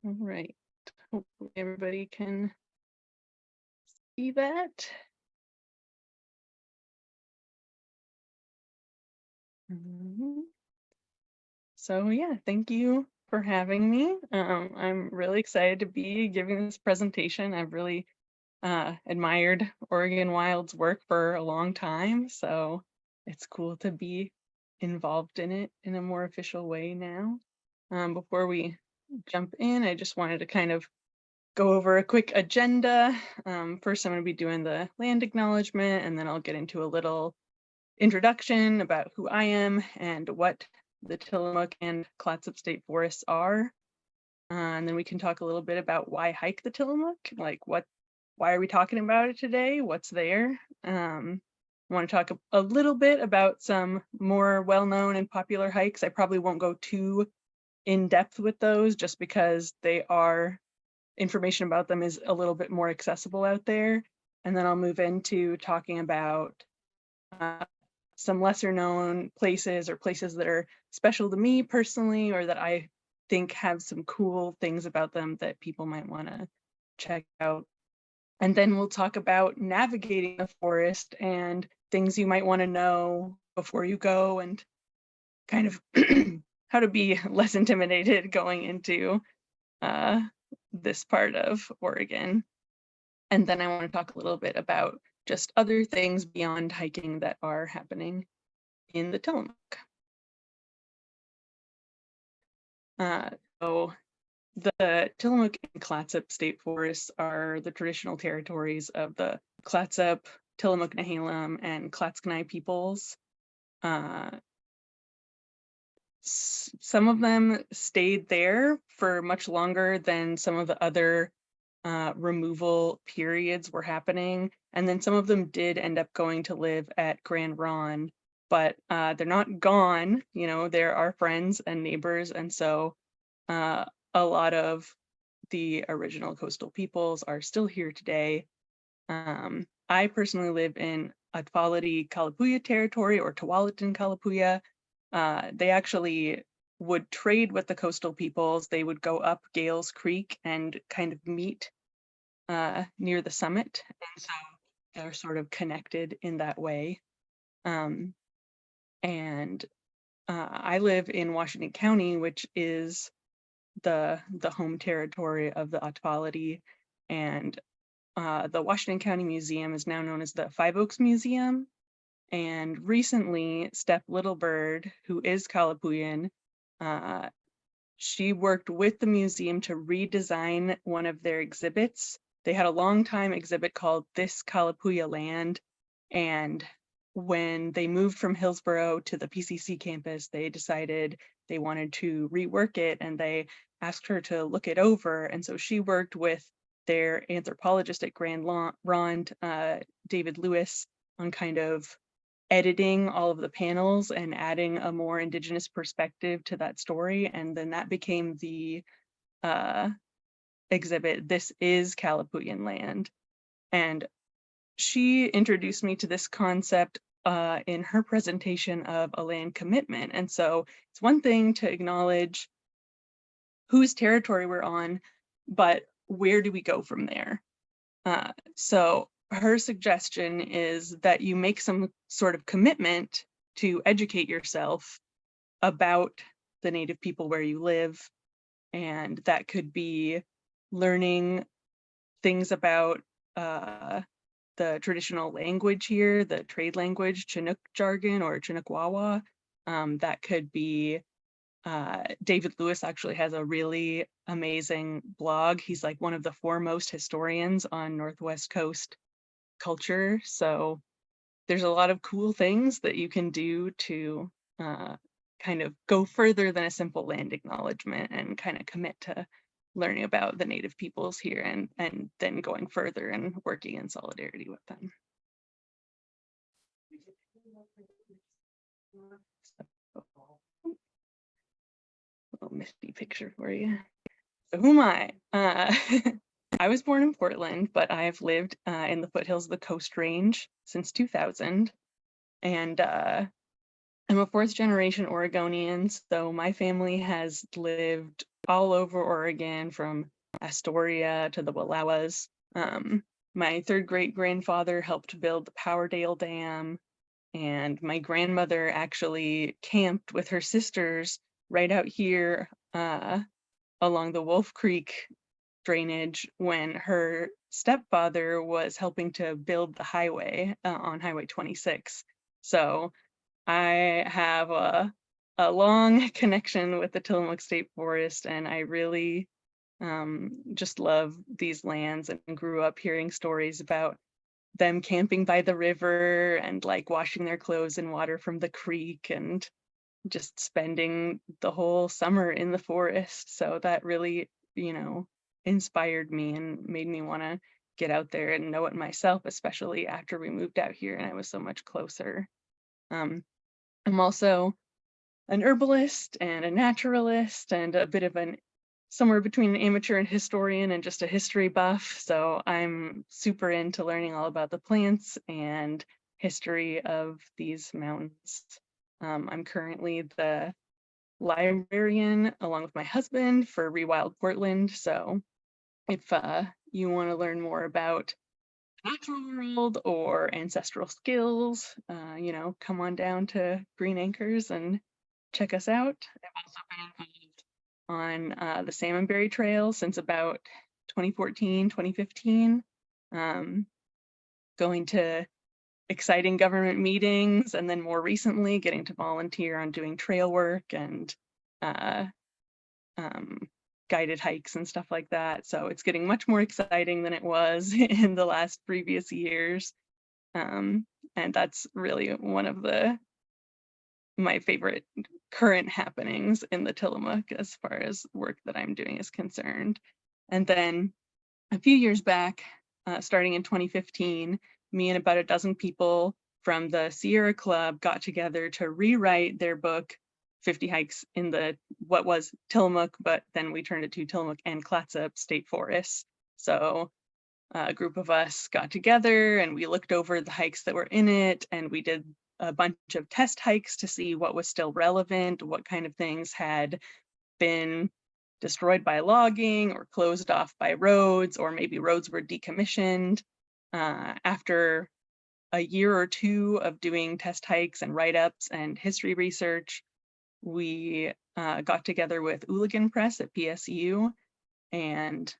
All right. Hopefully everybody can see that. Mhm. So yeah, thank you for having me. I'm really excited to be giving this presentation. I've really admired Oregon Wild's work for a long time, so it's cool to be involved in it in a more official way now. Before we jump in, I just wanted to kind of go over a quick agenda. First, I'm going to be doing the land acknowledgement, and then I'll get into a little introduction about who I am and what the Tillamook and Clatsop State Forests are. And then we can talk a little bit about why hike the Tillamook, like why are we talking about it today? What's there? I want to talk a little bit about some more well-known and popular hikes. I probably won't go too in depth with those just because information about them is a little bit more accessible out there. And then I'll move into talking about some lesser known places or places that are special to me personally, or that I think have some cool things about them that people might want to check out. And then we'll talk about navigating the forest and things you might want to know before you go, and kind of how to be less intimidated going into this part of Oregon. And then I want to talk a little bit about just other things beyond hiking that are happening in the Tillamook. So the Tillamook and Clatsop State Forests are the traditional territories of the Clatsop, Tillamook Nehalem, and Clatskanie peoples. Some of them stayed there for much longer than some of the other removal periods were happening. And then some of them did end up going to live at Grand Ronde, but they're not gone. You know, they're our friends and neighbors. And so a lot of the original coastal peoples are still here today. I personally live in Atwality Kalapuya territory, or Tualatin Kalapuya. They actually would trade with the coastal peoples. They would go up Gales Creek and kind of meet near the summit. And so they're sort of connected in that way. And I live in Washington County, which is the home territory of the Atwality, and the Washington County Museum is now known as the Five Oaks Museum. And recently, Steph Littlebird, who is Kalapuyan, she worked with the museum to redesign one of their exhibits. They had a long time exhibit called This Kalapuya Land, and when they moved from Hillsborough to the PCC campus, they decided they wanted to rework it, and they asked her to look it over. And so she worked with their anthropologist at Grand Ronde, David Lewis, on kind of editing all of the panels and adding a more Indigenous perspective to that story. And then that became the exhibit, This is Kalapuyan Land. And she introduced me to this concept in her presentation of a land commitment. And so it's one thing to acknowledge whose territory we're on, but where do we go from there? So her suggestion is that you make some sort of commitment to educate yourself about the Native people where you live. And that could be learning things about the traditional language here, the trade language, Chinook jargon or Chinookwawa. That could be David Lewis actually has a really amazing blog. He's like one of the foremost historians on Northwest Coast culture. So there's a lot of cool things that you can do to kind of go further than a simple land acknowledgement, and kind of commit to learning about the Native peoples here, and then going further and working in solidarity with them. Little misty picture for you. So who am I? I was born in Portland, but I've lived in the foothills of the Coast Range since 2000. And I'm a fourth generation Oregonian, so my family has lived all over Oregon, from Astoria to the Wallowas. My third great grandfather helped build the Powerdale Dam, and my grandmother actually camped with her sisters right out here along the Wolf Creek drainage when her stepfather was helping to build the highway on Highway 26. So I have a long connection with the Tillamook State Forest, and I really just love these lands, and grew up hearing stories about them camping by the river and like washing their clothes in water from the creek, and just spending the whole summer in the forest. So that really, inspired me and made me want to get out there and know it myself, especially after we moved out here and I was so much closer. Um, I'm also an herbalist and a naturalist and a bit of an somewhere between an amateur and historian and just a history buff. So I'm super into learning all about the plants and history of these mountains. I'm currently the librarian along with my husband for Rewild Portland. So if you want to learn more about the natural world or ancestral skills, come on down to Green Anchors and check us out. I've also been involved on the Salmonberry Trail since about 2014, 2015, going to exciting government meetings, and then more recently getting to volunteer on doing trail work and uh, guided hikes and stuff like that. So it's getting much more exciting than it was in the last previous years. And that's really one of my favorite current happenings in the Tillamook as far as work that I'm doing is concerned. And then a few years back, starting in 2015, me and about a dozen people from the Sierra Club got together to rewrite their book, 50 Hikes in the what was Tillamook, but then we turned it to Tillamook and Clatsop State Forest. So a group of us got together and we looked over the hikes that were in it, and we did a bunch of test hikes to see what was still relevant, what kind of things had been destroyed by logging or closed off by roads, or maybe roads were decommissioned. After a year or two of doing test hikes and write-ups and history research, we got together with Ooligan Press at PSU, and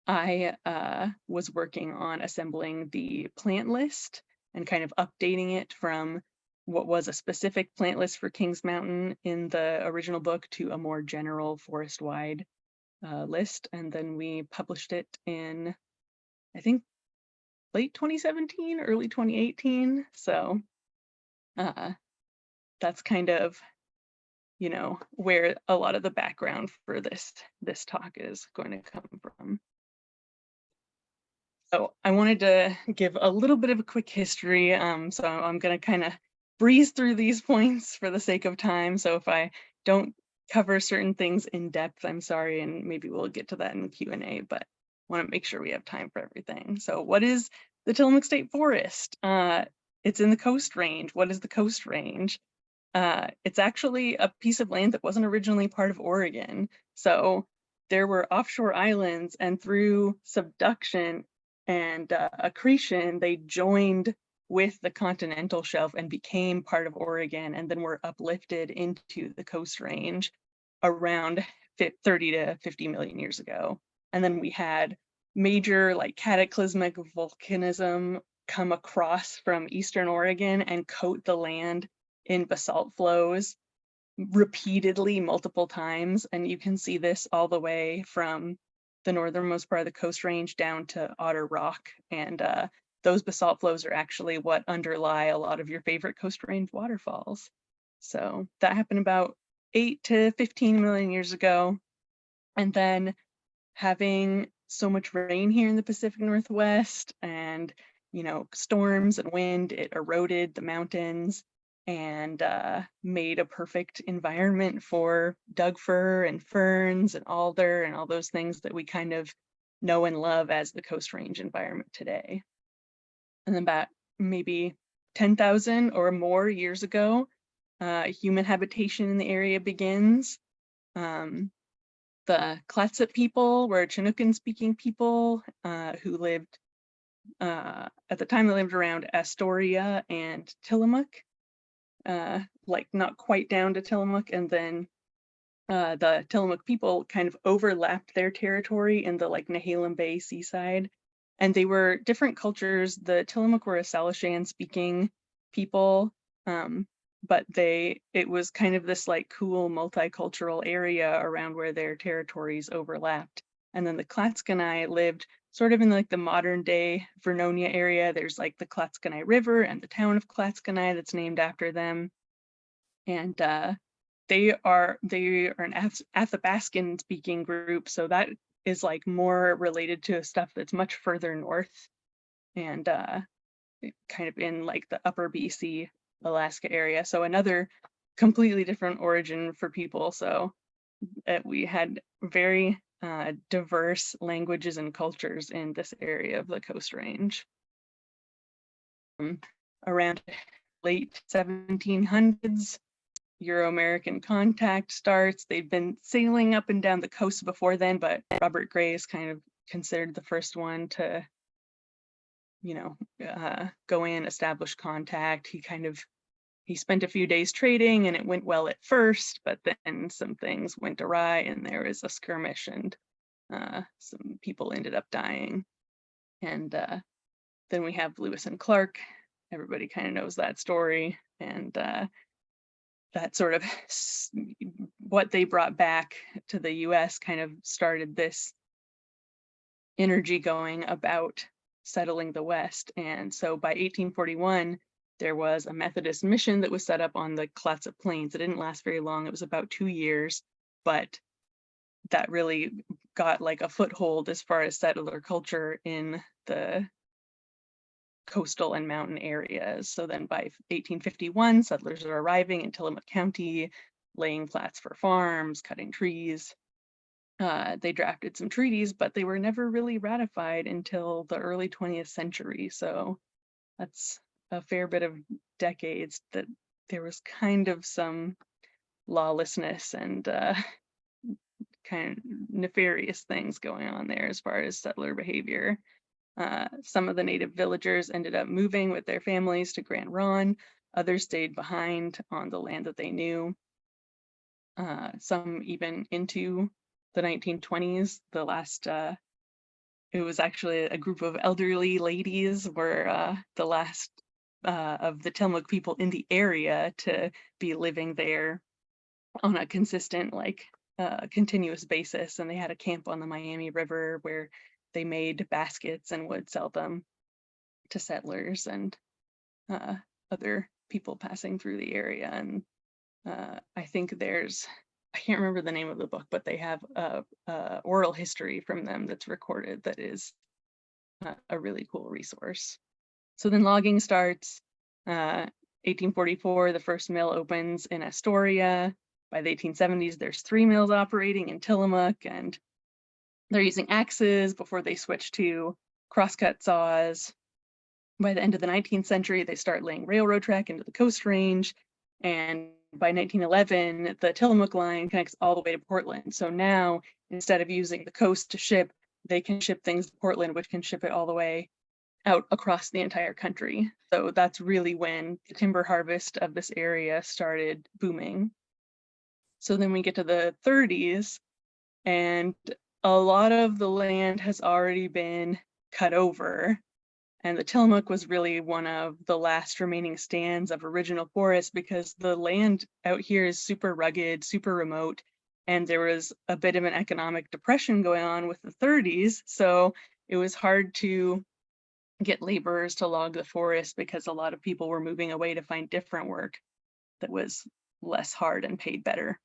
I was working on assembling the plant list and kind of updating it from what was a specific plant list for Kings Mountain in the original book to a more general forest-wide list. And then we published it in, I think, late 2017, early 2018. So that's kind of, where a lot of the background for this talk is going to come from. So I wanted to give a little bit of a quick history. So I'm going to kind of breeze through these points for the sake of time. So if I don't cover certain things in depth, I'm sorry, and maybe we'll get to that in the Q&A, but I want to make sure we have time for everything. So what is the Tillamook State Forest? It's in the Coast Range. What is the Coast Range? It's actually a piece of land that wasn't originally part of Oregon. So there were offshore islands, and through subduction and accretion, they joined with the continental shelf and became part of Oregon, and then were uplifted into the Coast Range around 30 to 50 million years ago. And then we had major cataclysmic volcanism come across from Eastern Oregon and coat the land in basalt flows repeatedly multiple times. And you can see this all the way from the northernmost part of the Coast Range down to Otter Rock. And those basalt flows are actually what underlie a lot of your favorite Coast Range waterfalls. So that happened about 8 to 15 million years ago. And then having so much rain here in the Pacific Northwest and, storms and wind, it eroded the mountains and made a perfect environment for Doug fir and ferns and alder and all those things that we kind of know and love as the Coast Range environment today. And then about maybe 10,000 or more years ago, human habitation in the area begins. The Clatsop people were Chinookan-speaking people who lived, at the time they lived around Astoria and Tillamook, like not quite down to Tillamook, and then the Tillamook people kind of overlapped their territory in the like Nehalem Bay seaside, and they were different cultures. The Tillamook were a Salishan-speaking people, but it was kind of this like cool multicultural area around where their territories overlapped. And then the Clatskanie lived sort of in like the modern day Vernonia area. There's like the Clatskanie River and the town of Clatskanie that's named after them. And they are an Athabascan speaking group, so that is like more related to stuff that's much further north, and kind of in like the upper BC Alaska area. So another completely different origin for people. So we had very diverse languages and cultures in this area of the Coast Range. Around late 1700s, Euro-American contact starts. They've been sailing up and down the coast before then, but Robert Gray is kind of considered the first one to, go in, establish contact. He spent a few days trading and it went well at first, but then some things went awry and there was a skirmish and some people ended up dying. And then we have Lewis and Clark. Everybody kind of knows that story. And that sort of what they brought back to the US kind of started this energy going about settling the West. And so by 1841, there was a Methodist mission that was set up on the Clatsop Plains. It didn't last very long. It was about 2 years, but that really got like a foothold as far as settler culture in the coastal and mountain areas. So then by 1851, settlers are arriving in Tillamook County, laying flats for farms, cutting trees. They drafted some treaties, but they were never really ratified until the early 20th century. So that's a fair bit of decades that there was kind of some lawlessness and kind of nefarious things going on there as far as settler behavior. Some of the native villagers ended up moving with their families to Grand Ronde. Others stayed behind on the land that they knew. Some even into the 1920s. The last, it was actually a group of elderly ladies were the last of the Tillamook people in the area to be living there on a consistent, like continuous basis. And they had a camp on the Miami River where they made baskets and would sell them to settlers and other people passing through the area. And I think I can't remember the name of the book, but they have a oral history from them that's recorded that is a really cool resource. So then logging starts. 1844, the first mill opens in Astoria. By the 1870s, there's 3 mills operating in Tillamook, and they're using axes before they switch to crosscut saws. By the end of the 19th century, they start laying railroad track into the Coast Range. And by 1911, the Tillamook line connects all the way to Portland. So now, instead of using the coast to ship, they can ship things to Portland, which can ship it all the way out across the entire country. So that's really when the timber harvest of this area started booming. So then we get to the 30s, and a lot of the land has already been cut over, and the Tillamook was really one of the last remaining stands of original forest because the land out here is super rugged, super remote, and there was a bit of an economic depression going on with the 30s, so it was hard to get laborers to log the forest because a lot of people were moving away to find different work that was less hard and paid better.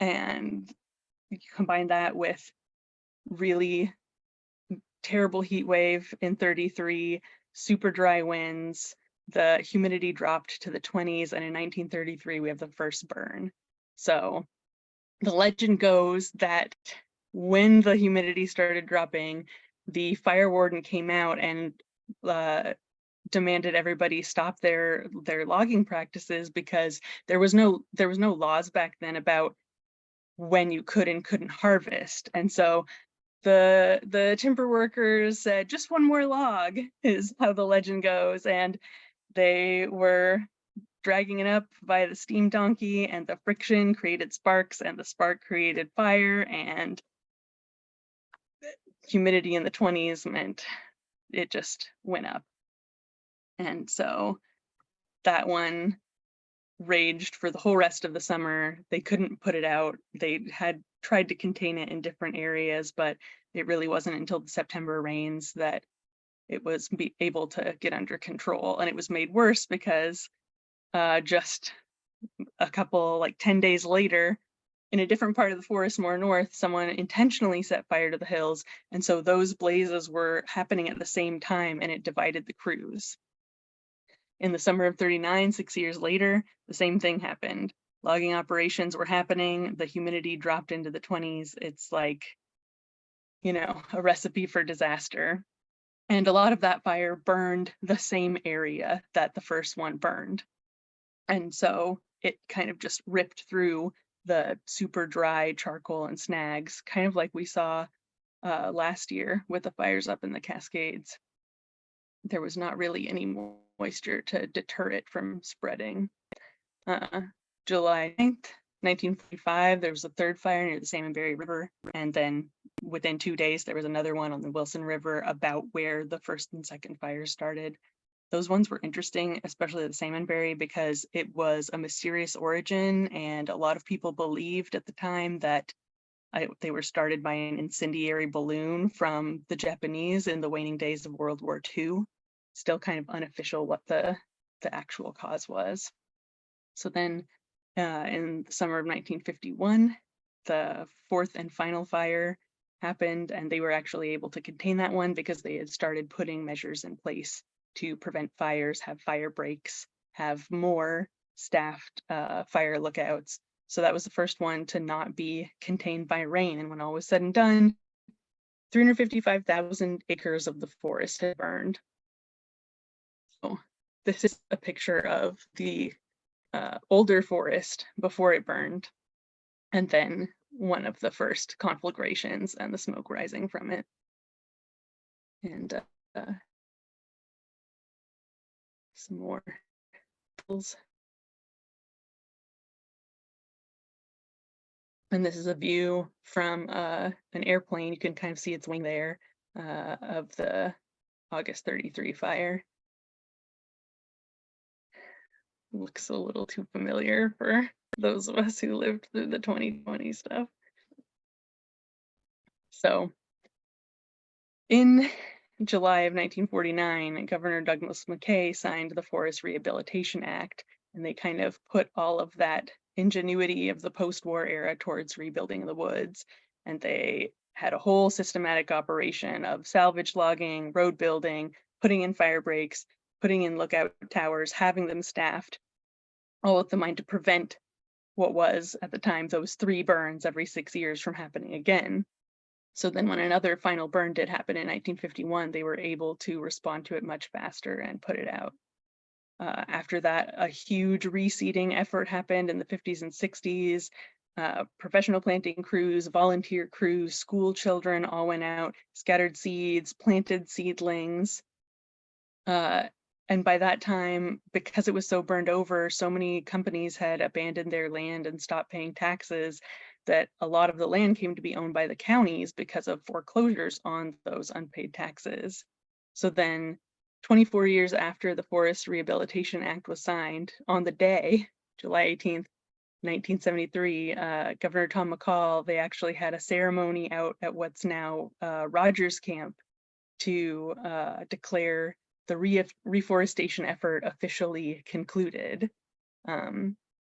And you combine that with really terrible heat wave in 33, super dry winds, the humidity dropped to the 20s, and in 1933 we have the first burn. So the legend goes that when the humidity started dropping, the fire warden came out and demanded everybody stop their logging practices because there was no laws back then about when you could and couldn't harvest. And so the timber workers said, just one more log is how the legend goes. And they were dragging it up by the steam donkey, and the friction created sparks, and the spark created fire, and humidity in the 20s meant it just went up. And so that one raged for the whole rest of the summer. They couldn't put it out. They had tried to contain it in different areas, but it really wasn't until the September rains that it was able to get under control. And it was made worse because just a couple, like 10 days later, in a different part of the forest more north, someone intentionally set fire to the hills. And so those blazes were happening at the same time, and it divided the crews. In the summer of 39, 6 years later, the same thing happened. Logging operations were happening. The humidity dropped into the 20s. It's like, you know, a recipe for disaster. And a lot of that fire burned the same area that the first one burned. And so it kind of just ripped through the super dry charcoal and snags, kind of like we saw last year with the fires up in the Cascades. There was not really any moisture to deter it from spreading. July 9th, 1945, there was a third fire near the Salmonberry River, and then within 2 days, there was another one on the Wilson River about where the first and second fires started. Those ones were interesting, especially the Salmonberry, because it was a mysterious origin, and a lot of people believed at the time that they were started by an incendiary balloon from the Japanese in the waning days of World War II. Still kind of unofficial what the actual cause was. So then in the summer of 1951, the fourth and final fire happened, and they were actually able to contain that one because they had started putting measures in place to prevent fires, have fire breaks, have more staffed fire lookouts. So that was the first one to not be contained by rain. And when all was said and done, 355,000 acres of the forest had burned. So this is a picture of the older forest before it burned, and then one of the first conflagrations and the smoke rising from it. And some more. And this is a view from an airplane. You can kind of see its wing there of the August 33 fire. Looks a little too familiar for those of us who lived through the 2020 stuff. So in July of 1949, Governor Douglas Mackay signed the Forest Rehabilitation Act, and they kind of put all of that ingenuity of the post-war era towards rebuilding the woods. And they had a whole systematic operation of salvage logging, road building, putting in fire breaks, putting in lookout towers, having them staffed, all with the mind to prevent what was, at the time, those 3 burns every 6 years from happening again. So then when another final burn did happen in 1951, they were able to respond to it much faster and put it out. After that, a huge reseeding effort happened in the 50s and 60s. Professional planting crews, volunteer crews, school children all went out, scattered seeds, planted seedlings. And by that time, because it was so burned over, so many companies had abandoned their land and stopped paying taxes that a lot of the land came to be owned by the counties because of foreclosures on those unpaid taxes. So then 24 years after the Forest Rehabilitation Act was signed, on the day, July 18th, 1973, Governor Tom McCall, they actually had a ceremony out at what's now Rogers Camp to declare the reforestation effort officially concluded.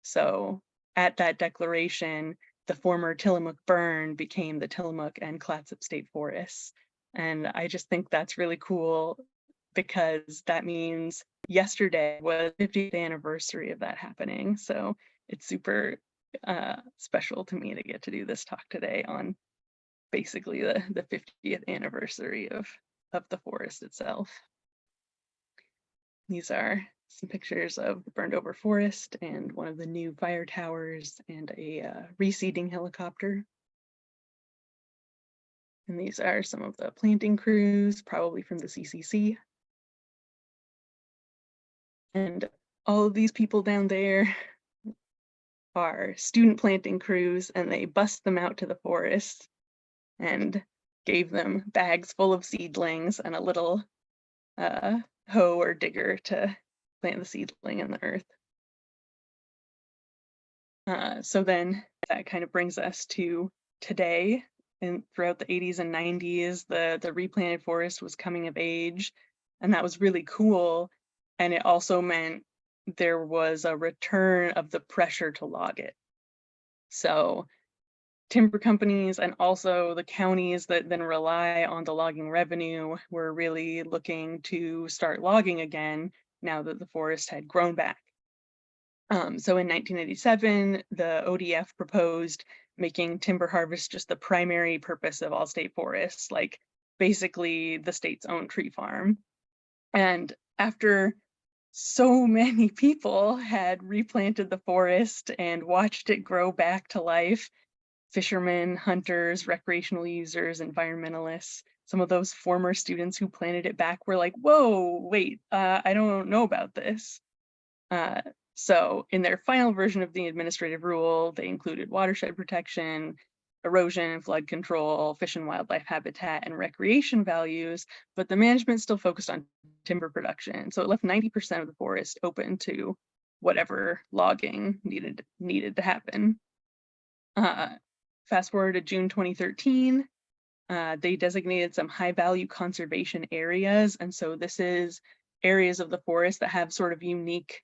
So at that declaration, the former Tillamook burn became the Tillamook and Clatsop State Forests. And I just think that's really cool because that means yesterday was the 50th anniversary of that happening. So it's super special to me to get to do this talk today on basically the 50th anniversary of the forest itself. These are some pictures of the burned over forest and one of the new fire towers and a reseeding helicopter. And these are some of the planting crews, probably from the CCC. And all of these people down there are student planting crews, and they bust them out to the forest and gave them bags full of seedlings and a little hoe or digger to plant the seedling in the earth. So then that kind of brings us to today. And throughout the 80s and 90s, the replanted forest was coming of age, and that was really cool. And it also meant there was a return of the pressure to log it. So timber companies and also the counties that then rely on the logging revenue were really looking to start logging again now that the forest had grown back. So in 1987, the ODF proposed making timber harvest just the primary purpose of all state forests, like basically the state's own tree farm. And after so many people had replanted the forest and watched it grow back to life, fishermen, hunters, recreational users, environmentalists, some of those former students who planted it back were like, whoa, wait, I don't know about this. So in their final version of the administrative rule, they included watershed protection, erosion and flood control, fish and wildlife habitat, and recreation values, but the management still focused on timber production. So it left 90% of the forest open to whatever logging needed to happen. Fast forward to June 2013, they designated some high value conservation areas. And so this is areas of the forest that have sort of unique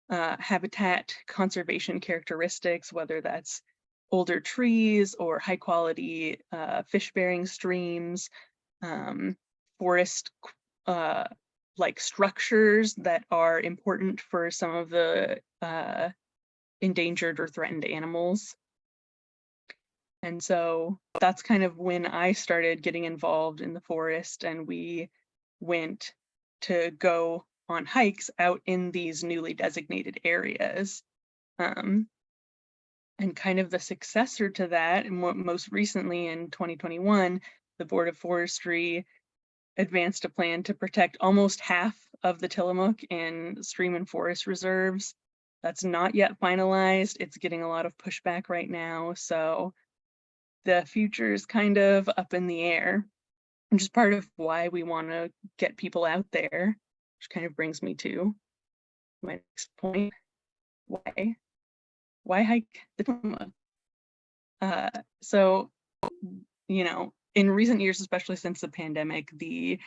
habitat conservation characteristics, whether that's older trees or high quality fish-bearing streams, forest like structures that are important for some of the endangered or threatened animals. And so that's kind of when I started getting involved in the forest, and we went to go on hikes out in these newly designated areas. And kind of the successor to that, and most recently in 2021, the Board of Forestry advanced a plan to protect almost half of the Tillamook in stream and forest reserves. That's not yet finalized. It's getting a lot of pushback right now. So the future is kind of up in the air, which is part of why we want to get people out there, which kind of brings me to my next point. Why hike the Tillamook? So, you know, in recent years, especially since the pandemic, the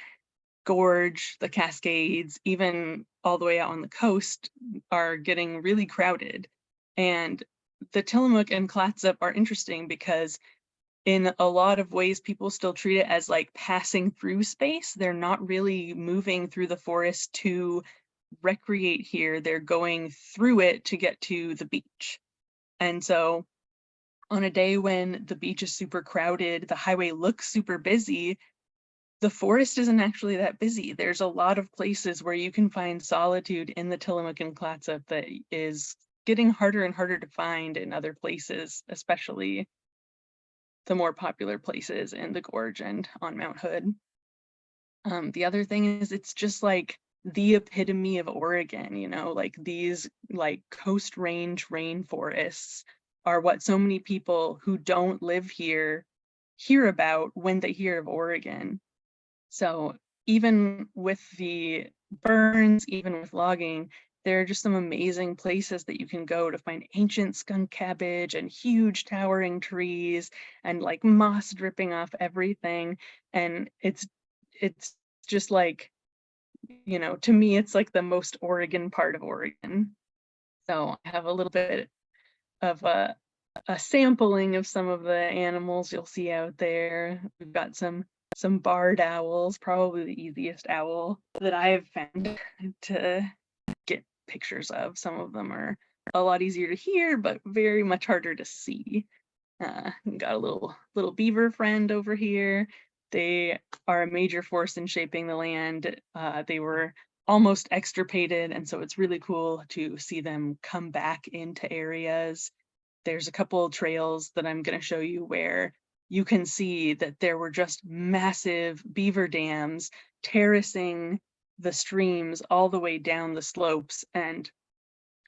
gorge, the Cascades, even all the way out on the coast are getting really crowded. And the Tillamook and Clatsop are interesting because in a lot of ways, people still treat it as like passing through space. They're not really moving through the forest to recreate here. They're going through it to get to the beach. And so on a day when the beach is super crowded, the highway looks super busy, the forest isn't actually that busy. There's a lot of places where you can find solitude in the Tillamook and Clatsop that is getting harder and harder to find in other places, especially the more popular places in the gorge and on Mount Hood. The other thing is it's just like the epitome of Oregon, you know, like these like coast range rainforests are what so many people who don't live here hear about when they hear of Oregon. So even with the burns, even with logging, there are just some amazing places that you can go to find ancient skunk cabbage and huge towering trees and like moss dripping off everything. And it's just like, you know, to me, it's like the most Oregon part of Oregon. So I have a little bit of a sampling of some of the animals you'll see out there. We've got some barred owls, probably the easiest owl that I've found to get pictures of. Some of them are a lot easier to hear, but very much harder to see. Got a little beaver friend over here. They are a major force in shaping the land. They were almost extirpated, and so it's really cool to see them come back into areas. There's a couple trails that I'm going to show you where you can see that there were just massive beaver dams terracing the streams all the way down the slopes, and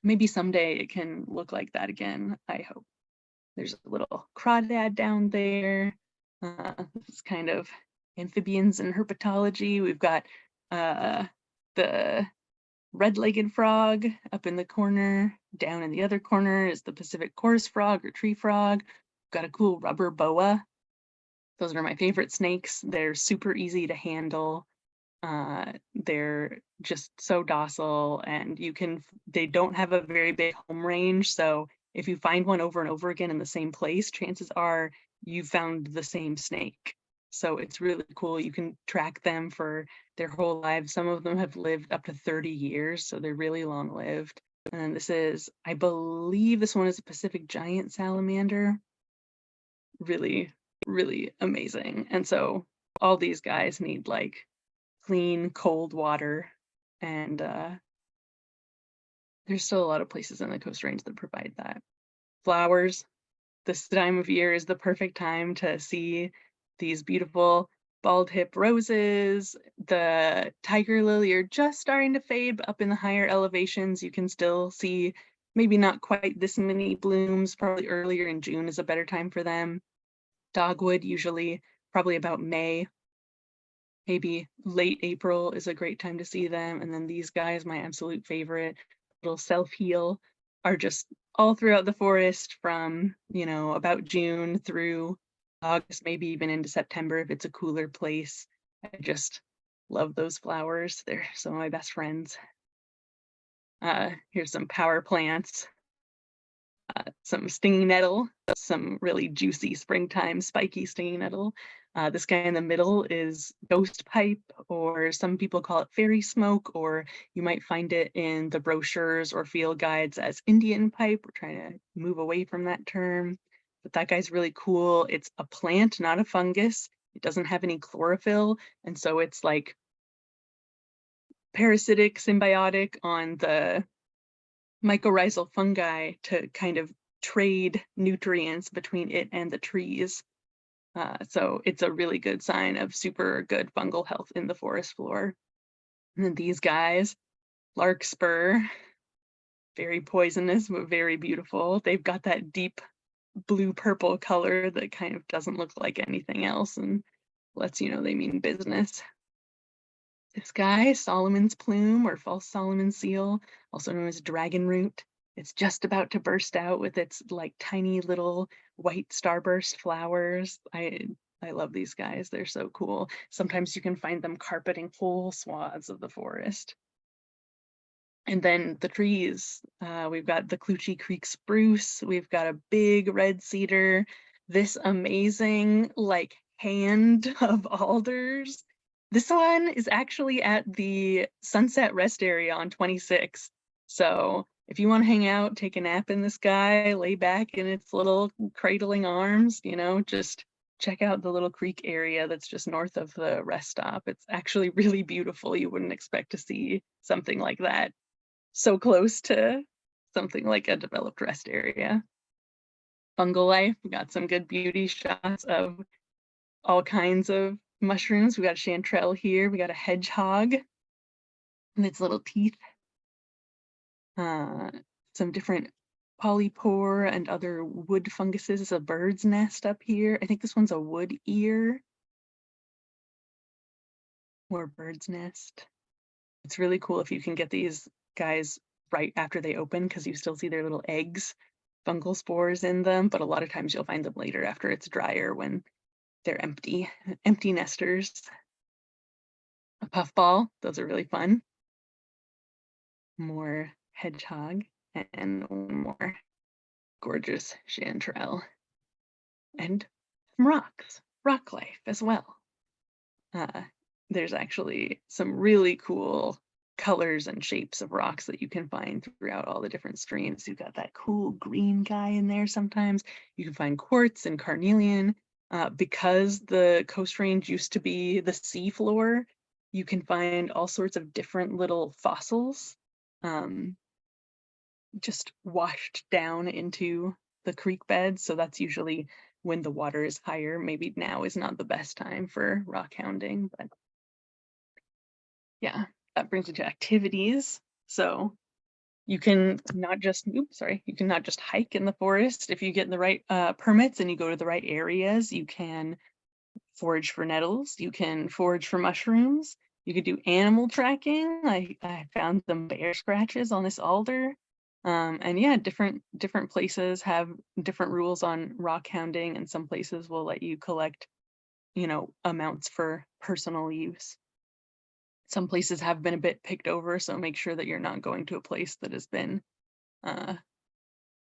maybe someday it can look like that again, I hope. There's a little crawdad down there. This is kind of amphibians and herpetology. We've got the red-legged frog up in the corner. Down in the other corner is the Pacific chorus frog or tree frog. We've got a cool rubber boa. Those are my favorite snakes. They're super easy to handle. They're just so docile, and they don't have a very big home range. So if you find one over and over again in the same place, chances are you found the same snake. So it's really cool. You can track them for their whole lives. Some of them have lived up to 30 years, so they're really long lived. And then this is, I believe this one is a Pacific giant salamander. Really, really amazing. And so all these guys need like clean, cold water, and there's still a lot of places in the Coast Range that provide that. Flowers. This time of year is the perfect time to see these beautiful bald hip roses. The tiger lily are just starting to fade, but up in the higher elevations, you can still see maybe not quite this many blooms. Probably earlier in June is a better time for them. Dogwood, usually probably about May. Maybe late April is a great time to see them. And then these guys, my absolute favorite, little self-heal, are just all throughout the forest from, about June through August, maybe even into September if it's a cooler place. I just love those flowers. They're some of my best friends. Here's some power plants. Some stinging nettle, some really juicy springtime spiky stinging nettle. This guy in the middle is ghost pipe, or some people call it fairy smoke, or you might find it in the brochures or field guides as Indian pipe. We're trying to move away from that term, but that guy's really cool. It's a plant, not a fungus. It doesn't have any chlorophyll, and so it's like parasitic, symbiotic on the mycorrhizal fungi to kind of trade nutrients between it and the trees. So it's a really good sign of super good fungal health in the forest floor. And then these guys, larkspur, very poisonous, but very beautiful. They've got that deep blue-purple color that kind of doesn't look like anything else and lets you know they mean business. This guy, Solomon's plume or false Solomon seal, also known as dragon root. It's just about to burst out with its like tiny little white starburst flowers. I love these guys. They're so cool. Sometimes you can find them carpeting whole swaths of the forest. And then the trees, we've got the Clutchie Creek spruce. We've got a big red cedar. This amazing like hand of alders. This one is actually at the Sunset Rest Area on 26. So if you want to hang out, take a nap in this guy, lay back in its little cradling arms, just check out the little creek area that's just north of the rest stop. It's actually really beautiful. You wouldn't expect to see something like that so close to something like a developed rest area. Fungal life, we got some good beauty shots of all kinds of mushrooms. We got a chanterelle here. We got a hedgehog and its little teeth. Some different polypore and other wood funguses. It's a bird's nest up here. I think this one's a wood ear or bird's nest. It's really cool if you can get these guys right after they open because you still see their little eggs, fungal spores in them, but a lot of times you'll find them later after it's drier when they're empty nesters. A puffball, those are really fun. More hedgehog and one more gorgeous chanterelle. And some rocks, rock life as well. There's actually some really cool colors and shapes of rocks that you can find throughout all the different streams. You've got that cool green guy in there sometimes. You can find quartz and carnelian. Because the Coast Range used to be the sea floor, you can find all sorts of different little fossils just washed down into the creek beds. So that's usually when the water is higher. Maybe now is not the best time for rock hounding, but yeah, that brings me to activities. So you can not just, you can not just hike in the forest. If you get the right permits and you go to the right areas, you can forage for nettles, you can forage for mushrooms, you could do animal tracking. I found some bear scratches on this alder. And yeah, different places have different rules on rock hounding, and some places will let you collect, amounts for personal use. Some places have been a bit picked over, so make sure that you're not going to a place that has been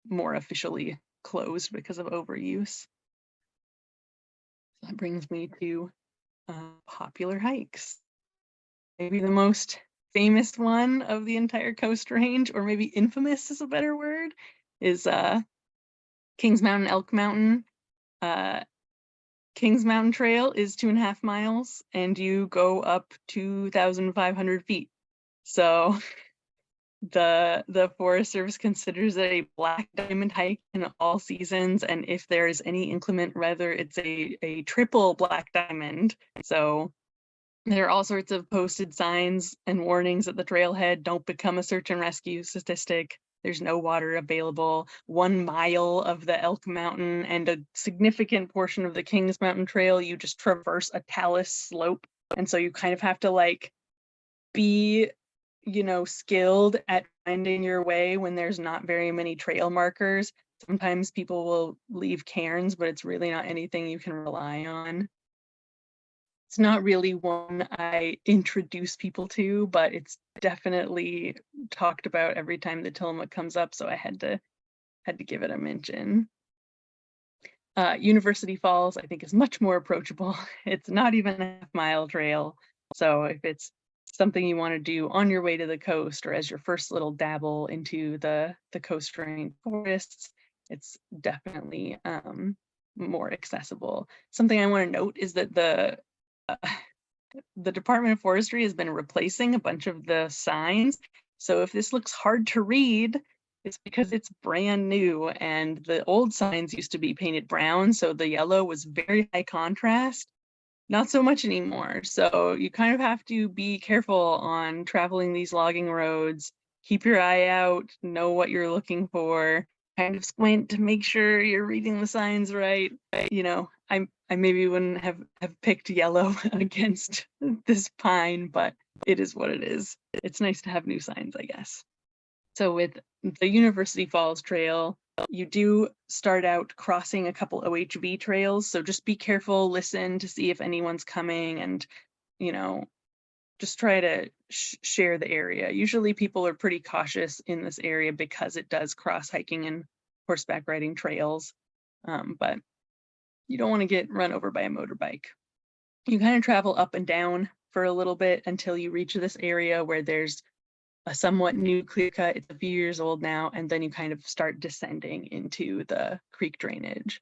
more officially closed because of overuse. That brings me to popular hikes. Maybe the most famous one of the entire Coast Range, or maybe infamous is a better word, is Kings Mountain, Elk Mountain. Kings Mountain Trail is 2.5 miles, and you go up 2,500 feet. So the Forest Service considers it a black diamond hike in all seasons, and if there is any inclement weather, it's a triple black diamond. So there are all sorts of posted signs and warnings at the trailhead. Don't become a search and rescue statistic. There's no water available. 1 mile of the Elk Mountain and a significant portion of the Kings Mountain Trail, you just traverse a talus slope. And so you kind of have to be, skilled at finding your way when there's not very many trail markers. Sometimes people will leave cairns, but it's really not anything you can rely on. It's not really one I introduce people to, but it's definitely talked about every time the Tillamook comes up, so I had to give it a mention. University Falls, I think, is much more approachable. It's not even a half-mile trail, so if it's something you want to do on your way to the coast or as your first little dabble into the Coast Range forests, it's definitely more accessible. Something I want to note is that the Department of Forestry has been replacing a bunch of the signs. So if this looks hard to read, it's because it's brand new, and the old signs used to be painted brown, so the yellow was very high contrast. Not so much anymore. So you kind of have to be careful on traveling these logging roads. Keep your eye out, know what you're looking for, kind of squint to make sure you're reading the signs right. I maybe wouldn't have picked yellow against this pine, but it is what it is. It's nice to have new signs, I guess. So with the University Falls Trail, you do start out crossing a couple OHV trails. So just be careful, listen to see if anyone's coming, and, just try to share the area. Usually people are pretty cautious in this area because it does cross hiking and horseback riding trails. But you don't want to get run over by a motorbike. You kind of travel up and down for a little bit until you reach this area where there's a somewhat new clear cut. It's a few years old now, and then you kind of start descending into the creek drainage.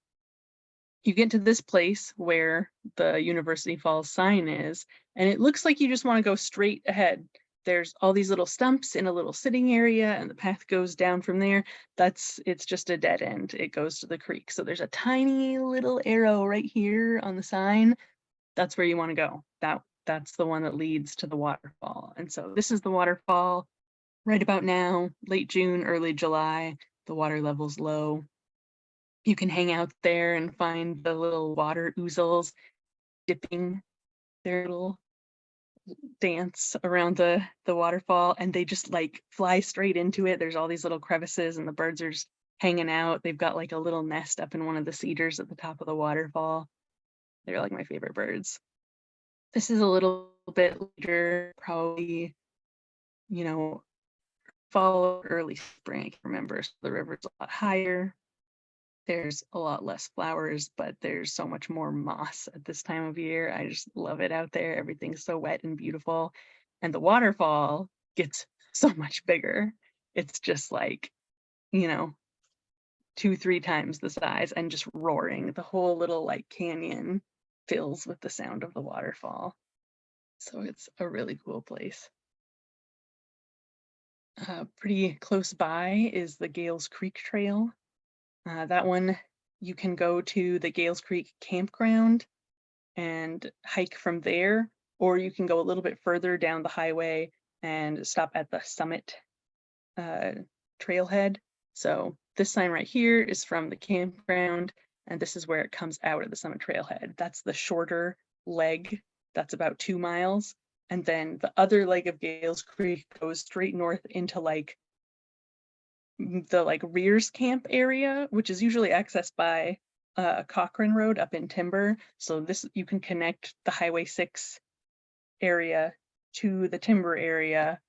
You get to this place where the University Falls sign is, and it looks like you just want to go straight ahead. There's all these little stumps in a little sitting area, and the path goes down from there. It's just a dead end. It goes to the creek. So there's a tiny little arrow right here on the sign. That's where you want to go. That's the one that leads to the waterfall. And so this is the waterfall right about now, late June, early July. The water level's low. You can hang out there and find the little water ouzels dipping their little dance around the waterfall, and they just fly straight into it. There's all these little crevices, and the birds are just hanging out. They've got a little nest up in one of the cedars at the top of the waterfall. They're my favorite birds. This is a little bit later, probably, fall or early spring, I can't remember. So the river's a lot higher. There's a lot less flowers, but there's so much more moss at this time of year. I just love it out there. Everything's so wet and beautiful. And the waterfall gets so much bigger. It's just 2-3 times the size and just roaring. The whole little canyon fills with the sound of the waterfall. So it's a really cool place. Pretty close by is the Gales Creek Trail. That one, you can go to the Gales Creek campground and hike from there, or you can go a little bit further down the highway and stop at the Summit trailhead. So this sign right here is from the campground, and this is where it comes out of the Summit trailhead. That's the shorter leg. That's about 2 miles. And then the other leg of Gales Creek goes straight north into like the Rears Camp area, which is usually accessed by Cochrane Road up in Timber. So this, you can connect the Highway 6 area to the Timber area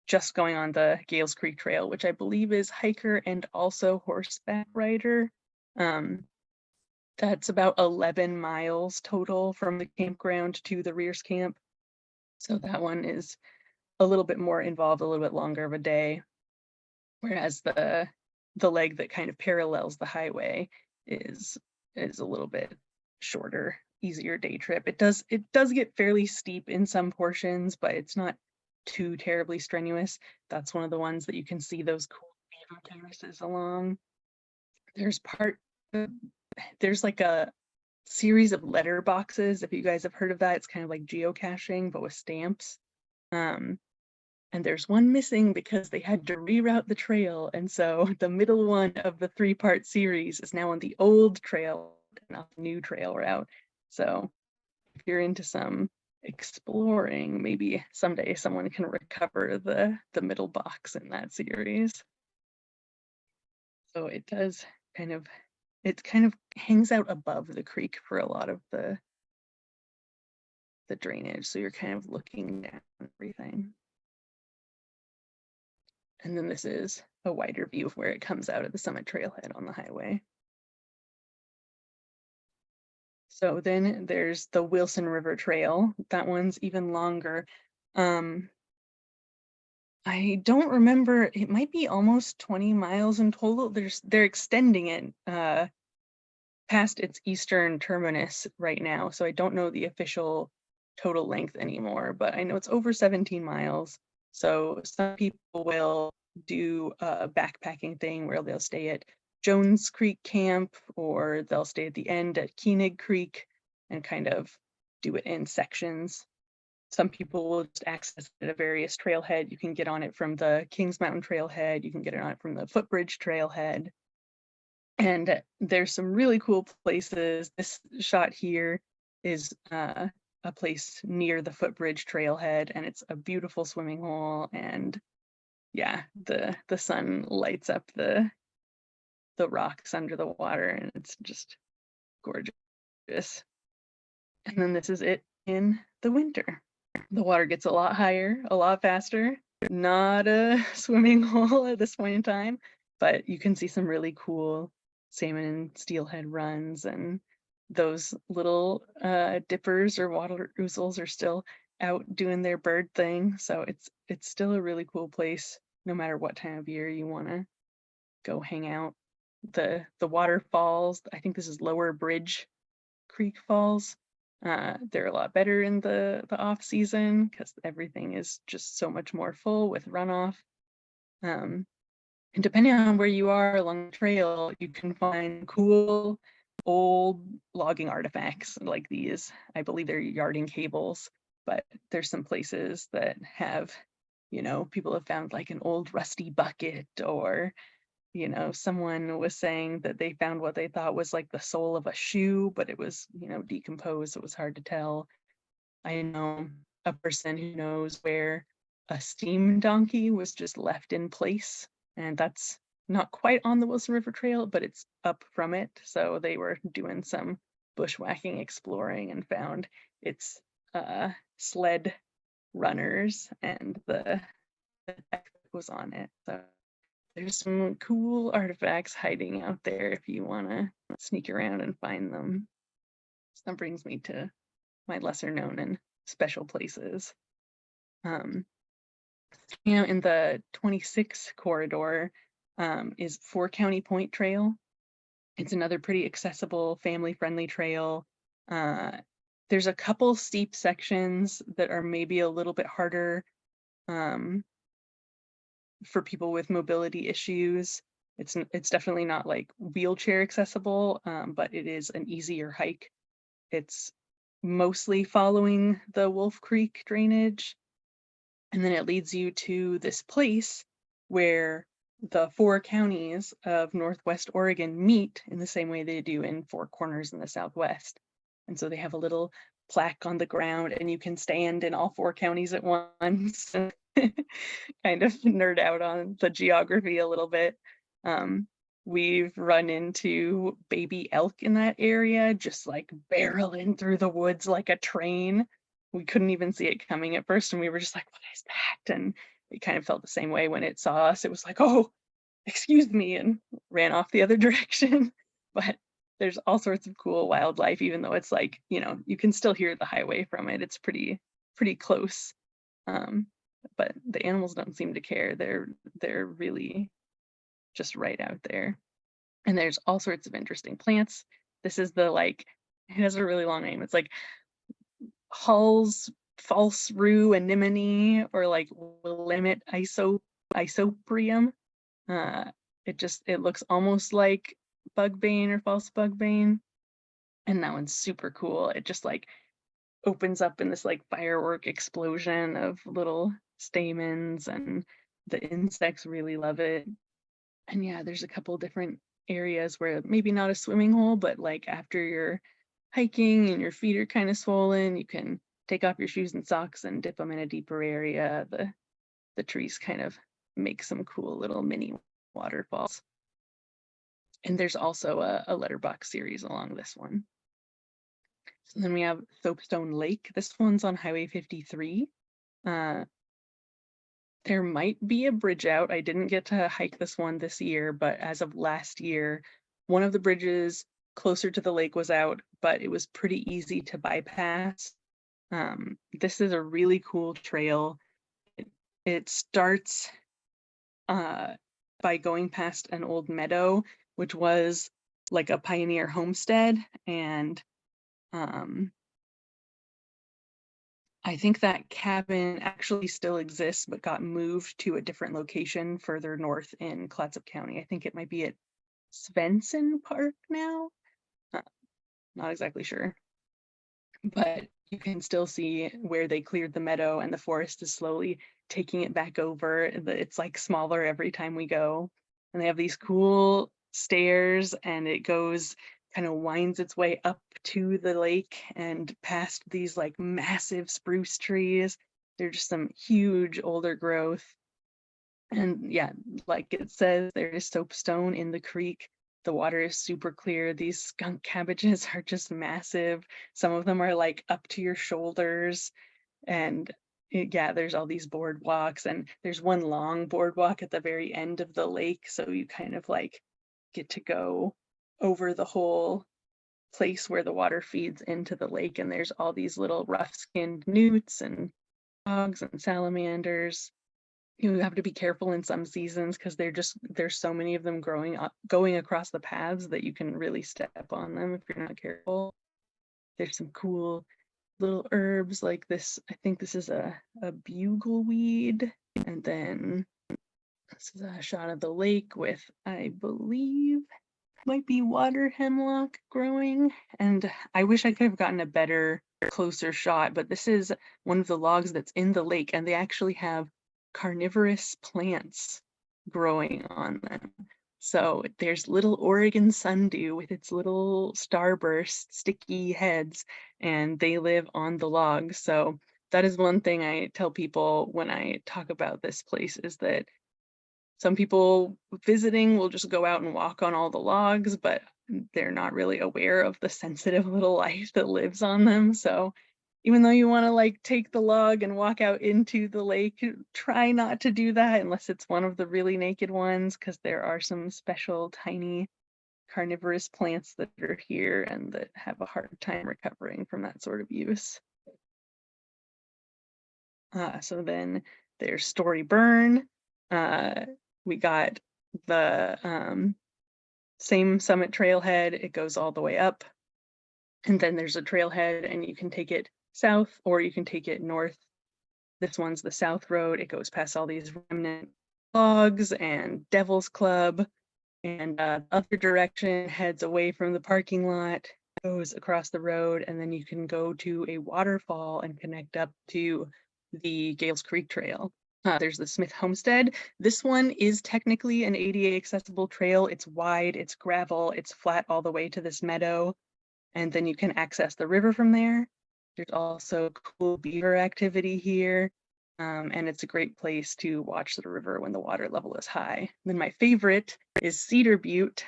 just going on the Gales Creek Trail, which I believe is hiker and also horseback rider. That's about 11 miles total from the campground to the Rears Camp. So that one is a little bit more involved, a little bit longer of a day. Whereas the leg that kind of parallels the highway is a little bit shorter, easier day trip. It does get fairly steep in some portions, but it's not too terribly strenuous. That's one of the ones that you can see those cool beaver terraces along. There's like a series of letter boxes, if you guys have heard of that. It's kind of like geocaching, but with stamps. And there's one missing because they had to reroute the trail. And so the middle one of the 3-part series is now on the old trail, not the new trail route. So if you're into some exploring, maybe someday someone can recover the middle box in that series. So it does kind of hangs out above the creek for a lot of the drainage. So you're kind of looking down everything. And then this is a wider view of where it comes out of the Summit trailhead on the highway. So then there's the Wilson River Trail. That one's even longer. I don't remember, it might be almost 20 miles in total. They're extending it past its eastern terminus right now. So I don't know the official total length anymore, but I know it's over 17 miles. So some people will do a backpacking thing where they'll stay at Jones Creek Camp, or they'll stay at the end at Koenig Creek and kind of do it in sections. Some people will just access it at a various trailhead. You can get on it from the Kings Mountain trailhead. You can get on it from the Footbridge trailhead. And there's some really cool places. This shot here is a place near the Footbridge trailhead, and it's a beautiful swimming hole. And yeah, the sun lights up the rocks under the water, and it's just gorgeous. And then this is it in the winter. The water gets a lot higher, a lot faster. Not a swimming hole at this point in time, but you can see some really cool salmon and steelhead runs, and those little dippers or water ouzels are still out doing their bird thing. So it's still a really cool place, no matter what time of year you want to go hang out. The waterfalls, I think this is Lower Bridge Creek Falls. They're a lot better in the off season because everything is just so much more full with runoff. And depending on where you are along the trail, you can find cool old logging artifacts like these. I believe they're yarding cables, but there's some places that have, people have found like an old rusty bucket, or someone was saying that they found what they thought was like the sole of a shoe, but it was, decomposed. It was hard to tell. I know a person who knows where a steam donkey was just left in place, and that's not quite on the Wilson River Trail, but it's up from it. So they were doing some bushwhacking exploring and found its sled runners and the deck that was on it. So there's some cool artifacts hiding out there if you want to sneak around and find them. So that brings me to my lesser known and special places. In the 26 corridor is Four County Point Trail. It's another pretty accessible, family-friendly trail. There's a couple steep sections that are maybe a little bit harder um, for people with mobility issues. It's definitely not like wheelchair accessible, but it is an easier hike. It's mostly following the Wolf Creek drainage, and then it leads you to this place where the 4 counties of Northwest Oregon meet in the same way they do in Four Corners in the Southwest. And so they have a little plaque on the ground, and you can stand in all 4 counties at once and kind of nerd out on the geography a little bit. We've run into baby elk in that area, just like barreling through the woods like a train. We couldn't even see it coming at first, and we were just like, what is that? And it kind of felt the same way when it saw us. It was like, oh, excuse me, and ran off the other direction. But there's all sorts of cool wildlife, even though it's like, you can still hear the highway from it. It's pretty close. But the animals don't seem to care. They're really just right out there. And there's all sorts of interesting plants. This is it has a really long name. It's like Hall's false rue anemone, or like Willamette isoprium. It looks almost like bugbane or false bugbane, and that one's super cool. It just like opens up in this like firework explosion of little stamens, and the insects really love it. And yeah, there's a couple different areas where maybe not a swimming hole, but like after you're hiking and your feet are kind of swollen, you can take off your shoes and socks and dip them in a deeper area. The trees kind of make some cool little mini waterfalls. And there's also a letterbox series along this one. So then we have Soapstone Lake. This one's on Highway 53. There might be a bridge out. I didn't get to hike this one this year, but as of last year, one of the bridges closer to the lake was out, but it was pretty easy to bypass. This is a really cool trail. It starts by going past an old meadow, which was like a pioneer homestead, and I think that cabin actually still exists, but got moved to a different location further north in Clatsop County. I think it might be at Svensson Park now. Not exactly sure, but you can still see where they cleared the meadow, and the forest is slowly taking it back over. It's like smaller every time we go, and they have these cool stairs, and it goes kind of winds its way up to the lake and past these like massive spruce trees. They're just some huge older growth. And yeah, like it says, there is soapstone in the creek. The water is super clear. These skunk cabbages are just massive. Some of them are like up to your shoulders. And yeah, there's all these boardwalks, and there's one long boardwalk at the very end of the lake. So you kind of like get to go over the whole place where the water feeds into the lake. And there's all these little rough-skinned newts and frogs and salamanders. You have to be careful in some seasons because there's so many of them going across the paths that you can really step on them if you're not careful. There's some cool little herbs like this. I think this is a bugleweed. And then this is a shot of the lake with, I believe, might be water hemlock growing. And I wish I could have gotten a better, closer shot, but this is one of the logs that's in the lake, and they actually have carnivorous plants growing on them. So there's little Oregon sundew with its little starburst sticky heads, and they live on the logs. So that is one thing I tell people when I talk about this place, is that some people visiting will just go out and walk on all the logs, but they're not really aware of the sensitive little life that lives on them. So even though you want to like take the log and walk out into the lake, try not to do that unless it's one of the really naked ones, because there are some special tiny carnivorous plants that are here and that have a hard time recovering from that sort of use. So then there's Story Burn. We got the same summit trailhead. It goes all the way up. And then there's a trailhead, and you can take it south or you can take it north. This one's the South Road. It goes past all these remnant logs and Devil's Club, and the other direction heads away from the parking lot, goes across the road, and then you can go to a waterfall and connect up to the Gales Creek Trail. There's the Smith Homestead. This one is technically an ADA accessible trail. It's wide, it's gravel, it's flat all the way to this meadow, and then you can access the river from there. There's also cool beaver activity here, and it's a great place to watch the river when the water level is high. Then my favorite is Cedar Butte.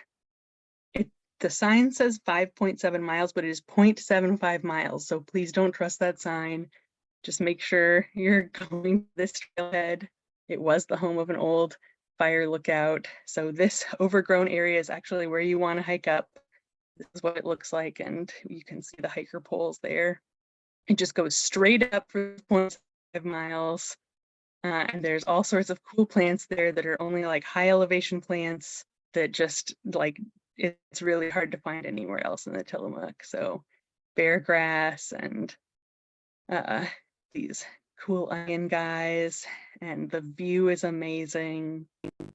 The sign says 5.7 miles, but it is 0.75 miles, so please don't trust that sign. Just make sure you're going to this trailhead. It was the home of an old fire lookout, so this overgrown area is actually where you want to hike up. This is what it looks like, and you can see the hiker poles there. It just goes straight up for 0.5 miles, and there's all sorts of cool plants there that are only like high elevation plants that just like, it's really hard to find anywhere else in the Tillamook. So bear grass and these cool onion guys, and the view is amazing.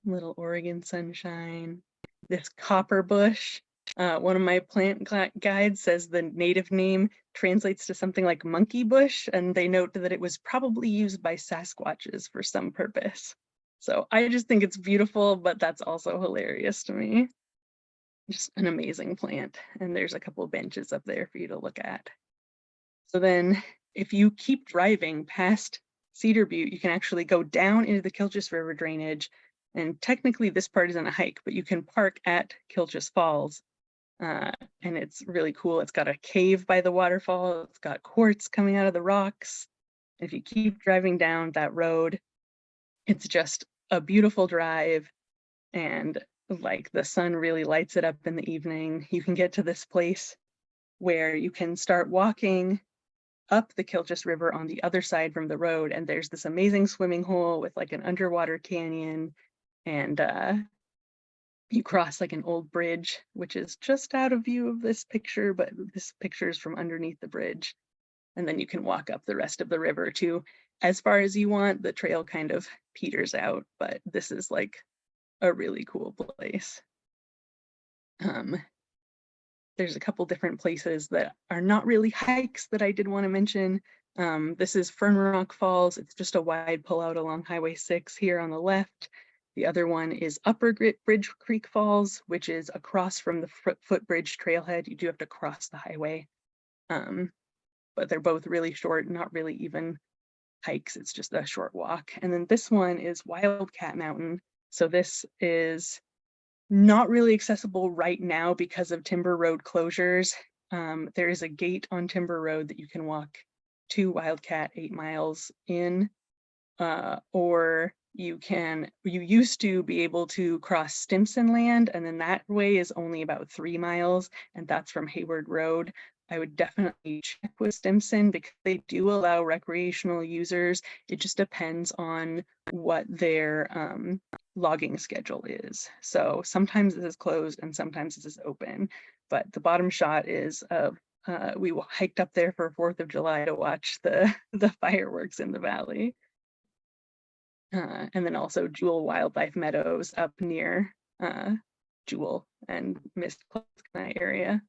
Little Oregon sunshine. This copper bush, one of my plant guides says the native name translates to something like monkey bush, and they note that it was probably used by Sasquatches for some purpose. So I just think it's beautiful, but that's also hilarious to me. Just an amazing plant, and there's a couple benches up there for you to look at. So then if you keep driving past Cedar Butte, you can actually go down into the Kilchis River drainage, and technically this part isn't a hike, but you can park at Kilchis Falls, and it's really cool. It's got a cave by the waterfall, it's got quartz coming out of the rocks. If you keep driving down that road, it's just a beautiful drive, and like the sun really lights it up in the evening. You can get to this place where you can start walking up the Kilchis River on the other side from the road, and there's this amazing swimming hole with like an underwater canyon, and you cross like an old bridge, which is just out of view of this picture, but this picture is from underneath the bridge. And then you can walk up the rest of the river to as far as you want. The trail kind of peters out, but this is like a really cool place. There's a couple different places that are not really hikes that I did want to mention. This is Fern Rock Falls. It's just a wide pullout along Highway 6 here on the left. The other one is Upper Bridge Creek Falls, which is across from the Footbridge trailhead. You do have to cross the highway, but they're both really short, not really even hikes. It's just a short walk. And then this one is Wildcat Mountain. So this is not really accessible right now because of Timber Road closures. There is a gate on Timber Road that you can walk to Wildcat 8 miles in, or you used to be able to cross Stimson Land, and then that way is only about 3 miles, and that's from Hayward Road. I would definitely check with Stimson because they do allow recreational users. It just depends on what their logging schedule is. So sometimes this is closed and sometimes this is open, but the bottom shot is we hiked up there for 4th of July to watch the fireworks in the valley. And then also Jewel Wildlife Meadows up near Jewel and Mist area.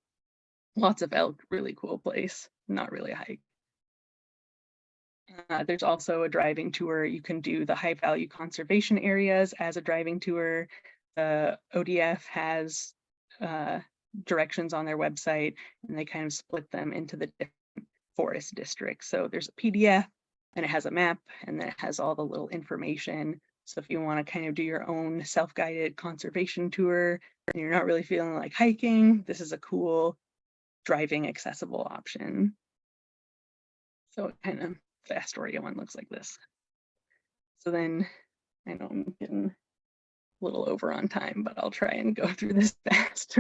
Lots of elk, really cool place, not really a hike. There's also a driving tour. You can do the high value conservation areas as a driving tour. The ODF has directions on their website, and they kind of split them into the different forest districts. So there's a PDF, and it has a map, and then it has all the little information. So if you want to kind of do your own self-guided conservation tour and you're not really feeling like hiking, this is a cool driving accessible option. So kind of the Astoria one looks like this. So then I know I'm getting a little over on time, but I'll try and go through this fast.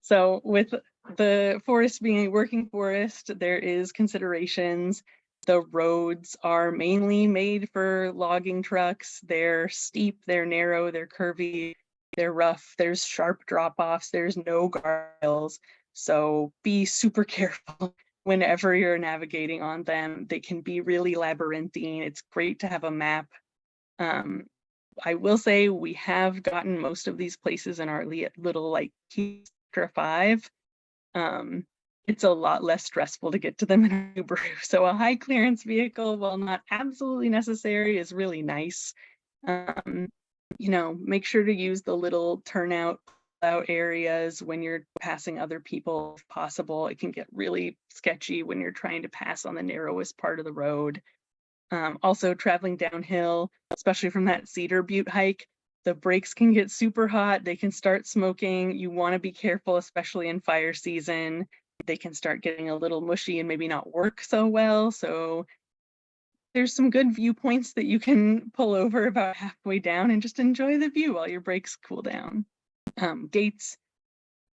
So with the forest being a working forest, there is considerations. The roads are mainly made for logging trucks. They're steep, they're narrow, they're curvy, they're rough, there's sharp drop-offs, there's no guardrails. So be super careful whenever you're navigating on them. They can be really labyrinthine. It's great to have a map. I will say we have gotten most of these places in our little like Sector 5. It's a lot less stressful to get to them in a Subaru. So a high clearance vehicle, while not absolutely necessary, is really nice. Make sure to use the little turnout out areas when you're passing other people if possible. It can get really sketchy when you're trying to pass on the narrowest part of the road. Also traveling downhill, especially from that Cedar Butte hike, the brakes can get super hot. They can start smoking. You want to be careful, especially in fire season. They can start getting a little mushy and maybe not work so well. So there's some good viewpoints that you can pull over about halfway down and just enjoy the view while your brakes cool down. Gates,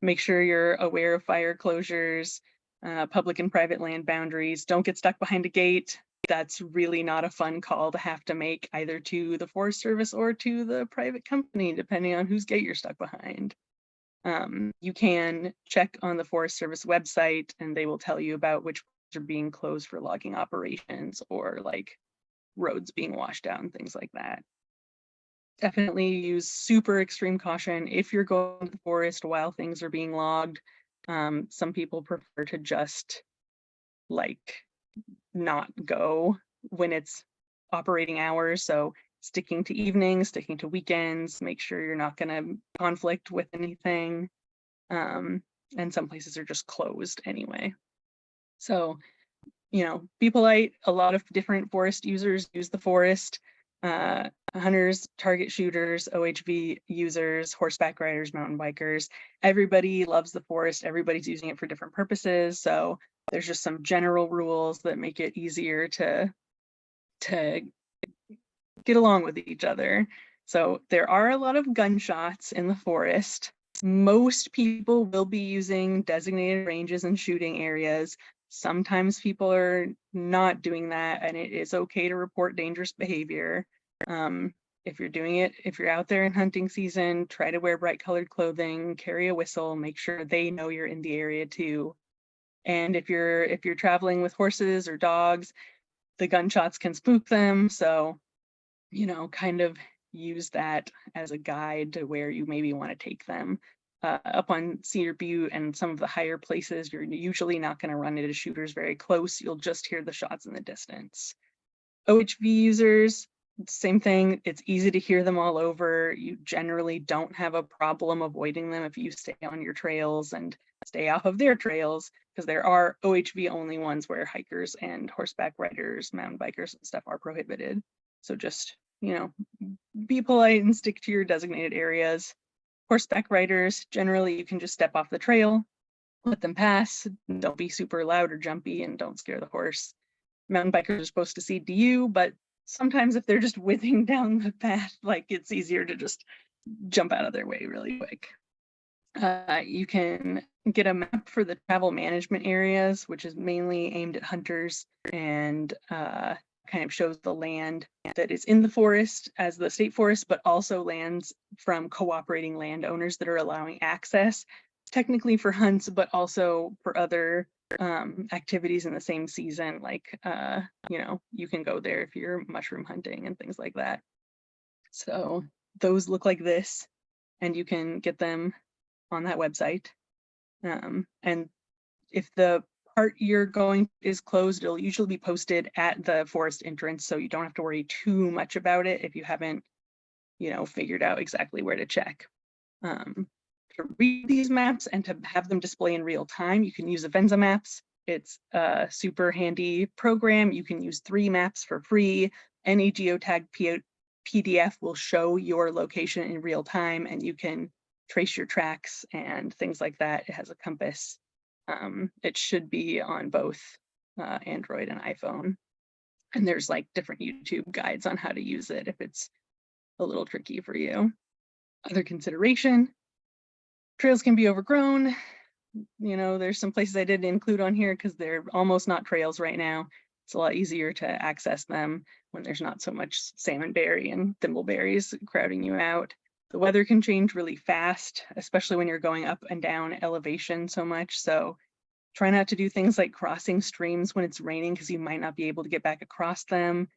make sure you're aware of fire closures, public and private land boundaries. Don't get stuck behind a gate. That's really not a fun call to have to make either to the Forest Service or to the private company, depending on whose gate you're stuck behind. You can check on the Forest Service website and they will tell you about which are being closed for logging operations or like roads being washed out and things like that. Definitely use super extreme caution if you're going to the forest while things are being logged. Some people prefer to just like not go when it's operating hours. So sticking to evenings, sticking to weekends, make sure you're not going to conflict with anything. And some places are just closed anyway. So, be polite. A lot of different forest users use the forest. Hunters, target shooters, OHV users, horseback riders, mountain bikers. Everybody loves the forest. Everybody's using it for different purposes. So there's just some general rules that make it easier to get along with each other. So there are a lot of gunshots in the forest. Most people will be using designated ranges and shooting areas. Sometimes people are not doing that, and it is okay to report dangerous behavior. If you're out there in hunting season, try to wear bright colored clothing, carry a whistle, make sure they know you're in the area too. And if you're traveling with horses or dogs, the gunshots can spook them. So, kind of use that as a guide to where you maybe want to take them. Up on Cedar Butte and some of the higher places, you're usually not going to run into shooters very close. You'll just hear the shots in the distance. OHV users, same thing. It's easy to hear them all over. You generally don't have a problem avoiding them if you stay on your trails and stay off of their trails, because there are OHV only ones where hikers and horseback riders, mountain bikers and stuff are prohibited. So just, be polite and stick to your designated areas. Horseback riders, generally you can just step off the trail, let them pass. Don't be super loud or jumpy and don't scare the horse. Mountain bikers are supposed to cede to you, but sometimes if they're just whizzing down the path, like it's easier to just jump out of their way really quick. You can get a map for the travel management areas, which is mainly aimed at hunters and kind of shows the land that is in the forest as the state forest, but also lands from cooperating landowners that are allowing access, technically for hunts, but also for other activities in the same season. Like, you can go there if you're mushroom hunting and things like that. So those look like this, and you can get them on that website. And if the part you're going is closed, it'll usually be posted at the forest entrance, so you don't have to worry too much about it if you haven't, figured out exactly where to check. To read these maps and to have them display in real time, you can use Avenza Maps. It's a super handy program. You can use 3 maps for free. Any geotag PDF will show your location in real time, and you can trace your tracks and things like that. It has a compass. It should be on both Android and iPhone. And there's like different YouTube guides on how to use it if it's a little tricky for you. Other consideration, trails can be overgrown. There's some places I didn't include on here because they're almost not trails right now. It's a lot easier to access them when there's not so much salmonberry and thimbleberries crowding you out. the weather can change really fast, especially when you're going up and down elevation so much. So try not to do things like crossing streams when it's raining because you might not be able to get back across them.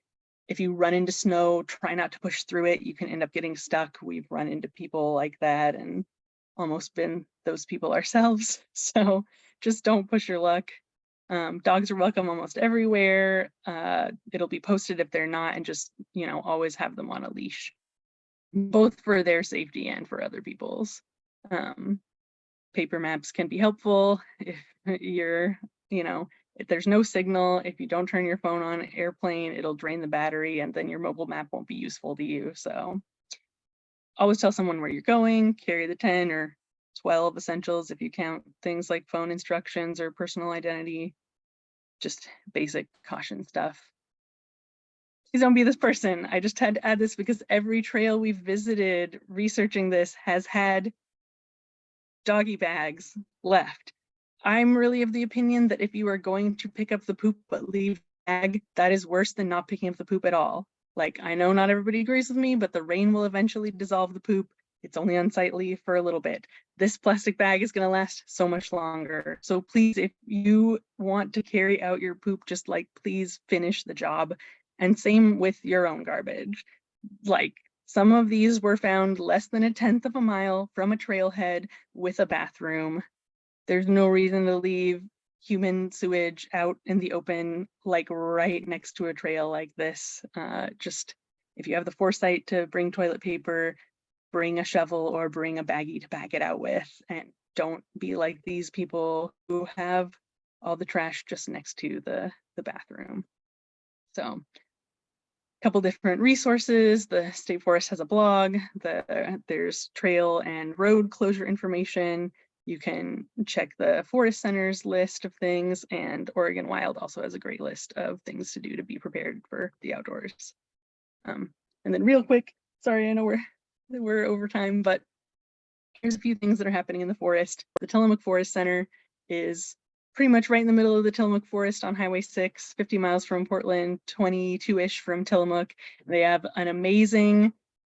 If you run into snow, try not to push through it. You can end up getting stuck. We've run into people like that and almost been those people ourselves. So just don't push your luck. Dogs are welcome almost everywhere. It'll be posted if they're not, and just, always have them on a leash, both for their safety and for other people's. Paper maps can be helpful if you're, if there's no signal, if you don't turn your phone on airplane, it'll drain the battery and then your mobile map won't be useful to you. So always tell someone where you're going, carry the 10 or 12 essentials if you count things like phone instructions or personal identity, just basic caution stuff. Please don't be this person. I just had to add this because every trail we've visited researching this has had doggy bags left. I'm really of the opinion that if you are going to pick up the poop but leave the bag, that is worse than not picking up the poop at all. Like, I know not everybody agrees with me, but the rain will eventually dissolve the poop. It's only unsightly for a little bit. This plastic bag is going to last so much longer. So please, if you want to carry out your poop, just please finish the job. And same with your own garbage. Some of these were found less than 1/10 of a mile from a trailhead with a bathroom. There's no reason to leave human sewage out in the open, right next to a trail like this. Just if you have the foresight to bring toilet paper, bring a shovel or bring a baggie to bag it out with, and don't be like these people who have all the trash just next to the bathroom. So a couple different resources. The State Forest has a blog. There's trail and road closure information. You can check the Forest Center's list of things, and Oregon Wild also has a great list of things to do to be prepared for the outdoors. And then real quick, sorry, I know we're over time, but here's a few things that are happening in the forest. The Tillamook Forest Center is pretty much right in the middle of the Tillamook Forest on Highway 6, 50 miles from Portland, 22-ish from Tillamook. They have an amazing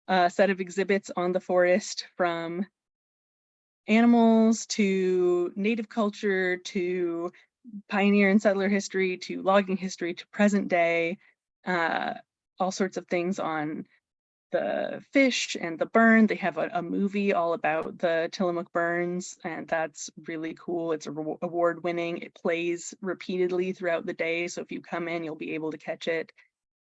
set of exhibits on the forest, from animals to native culture to pioneer and settler history to logging history to present day, all sorts of things on the fish and the burn. They have a movie all about the Tillamook burns, and that's really cool. It's award winning. It plays repeatedly throughout the day, so if you come in, you'll be able to catch it.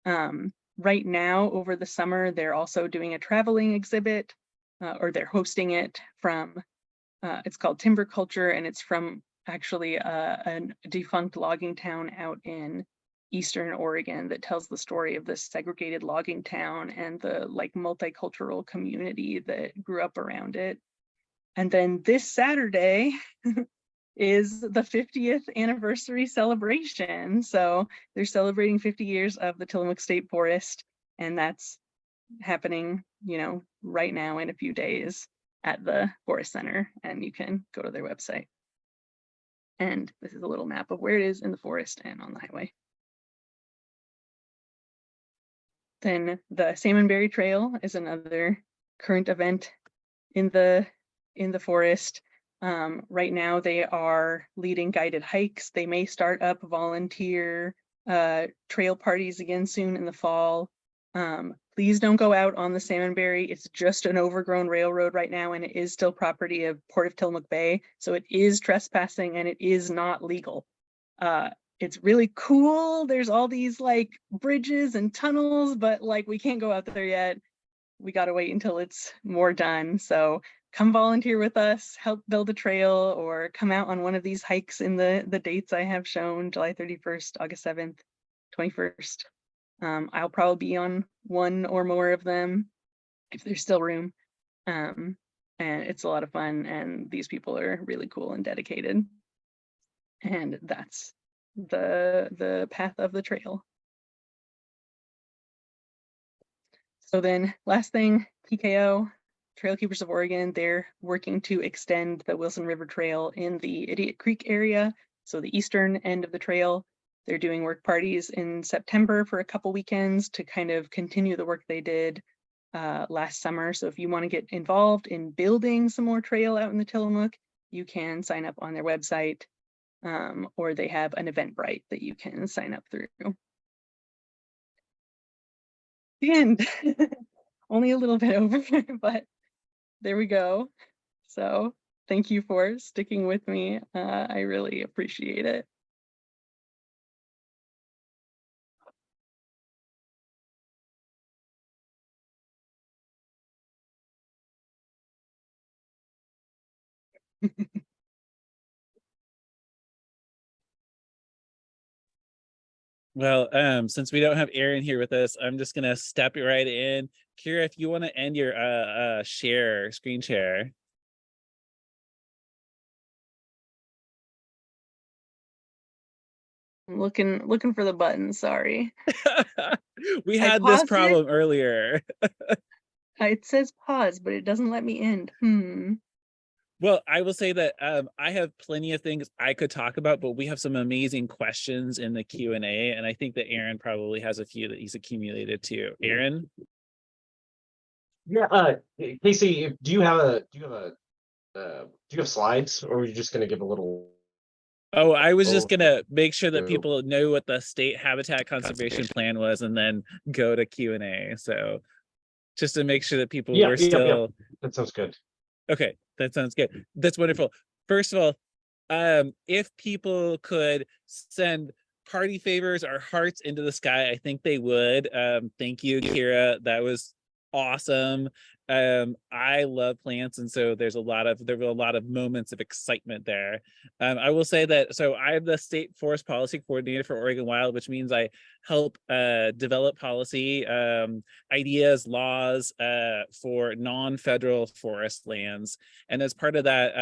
Right now, over the summer, they're also doing a traveling exhibit, or they're hosting it from, it's called Timber Culture, and it's from actually a defunct logging town out in Eastern Oregon that tells the story of this segregated logging town and the multicultural community that grew up around it. And then this Saturday is the 50th anniversary celebration. So they're celebrating 50 years of the Tillamook State Forest, and that's happening, right now in a few days at the Forest Center, and you can go to their website. And this is a little map of where it is in the forest and on the highway. Then the Salmonberry Trail is another current event in the forest. Right now they are leading guided hikes. They may start up volunteer trail parties again soon in the fall. Please don't go out on the Salmonberry. It's just an overgrown railroad right now, and it is still property of Port of Tillamook Bay. So it is trespassing and it is not legal. It's really cool. There's all these bridges and tunnels, but we can't go out there yet. We got to wait until it's more done. So come volunteer with us, help build a trail, or come out on one of these hikes in the dates I have shown: July 31st, August 7th, 21st. I'll probably be on one or more of them if there's still room. And it's a lot of fun, and these people are really cool and dedicated. And that's the path of the trail. So then last thing, TKO, Trail Keepers of Oregon, they're working to extend the Wilson River Trail in the Idiot Creek area, so the eastern end of the trail. They're doing work parties in September for a couple weekends to kind of continue the work they did. last summer. So if you want to get involved in building some more trail out in the Tillamook, you can sign up on their website, or they have an Eventbrite that you can sign up through. The end. Only a little bit over, but there we go. So thank you for sticking with me. I really appreciate it. Well, since we don't have Aaron here with us, I'm just gonna step right in. Kira, if you want to end your screen share. I'm looking for the button, sorry. We I had this paused it. problem earlier. It says pause, but it doesn't let me end. Well, I will say that I have plenty of things I could talk about, but we have some amazing questions in the Q&A, and I think that Aaron probably has a few that he's accumulated too. Aaron? Yeah, Casey, do you have slides, or are you just going to give a little? Oh, I was just gonna make sure that people know what the state habitat conservation plan was, and then go to Q&A. So just to make sure that people were still. That sounds good. Okay, that sounds good. That's wonderful. First of all, if people could send party favors or hearts into the sky, I think they would. Thank you, Kira. That was awesome. I love plants, and so there were a lot of moments of excitement there. I will say that, so I'm the state forest policy coordinator for Oregon Wild, which means I help develop policy ideas, laws for non-federal forest lands. And as part of that,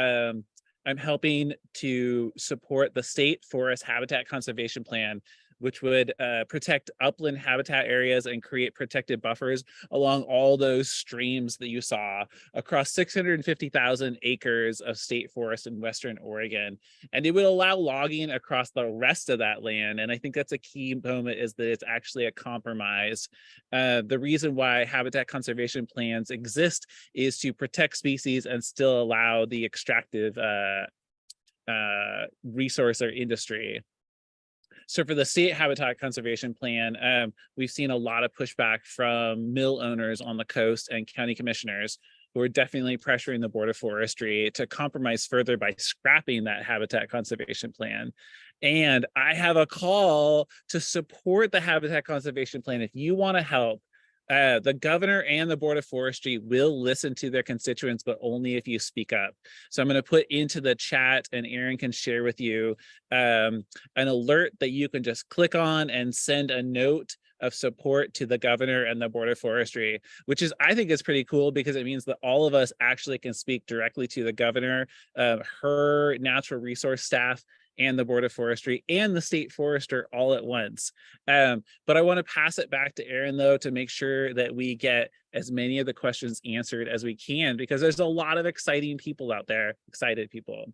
I'm helping to support the state forest habitat conservation plan, which would protect upland habitat areas and create protected buffers along all those streams that you saw across 650,000 acres of state forest in Western Oregon. And it would allow logging across the rest of that land. And I think that's a key moment, is that it's actually a compromise. The reason why habitat conservation plans exist is to protect species and still allow the extractive resource or industry. So for the state habitat conservation plan, we've seen a lot of pushback from mill owners on the coast and county commissioners who are definitely pressuring the Board of Forestry to compromise further by scrapping that habitat conservation plan. And I have a call to support the habitat conservation plan. If you want to help, the governor and the Board of Forestry will listen to their constituents, but only if you speak up. So I'm going to put into the chat, and Aaron can share with you an alert that you can just click on and send a note of support to the governor and the Board of Forestry, which is, I think, is pretty cool, because it means that all of us actually can speak directly to the governor, her natural resource staff, and the Board of Forestry and the state forester all at once. But I want to pass it back to Aaron, though, to make sure that we get as many of the questions answered as we can, because there's a lot of exciting people out there, excited people.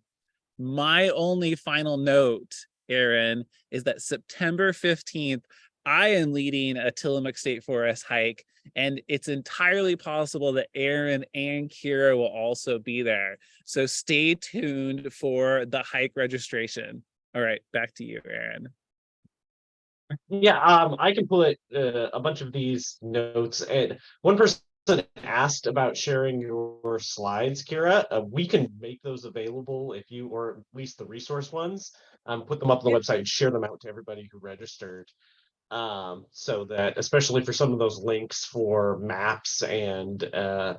My only final note, Aaron, is that September 15th, I am leading a Tillamook State Forest hike, and it's entirely possible that Aaron and Kira will also be there. So stay tuned for the hike registration. All right, back to you, Aaron. Yeah, I can pull a bunch of these notes, and one person asked about sharing your slides, Kira. We can make those available if you, or at least the resource ones, put them up on the website and share them out to everybody who registered. So that, especially for some of those links for maps and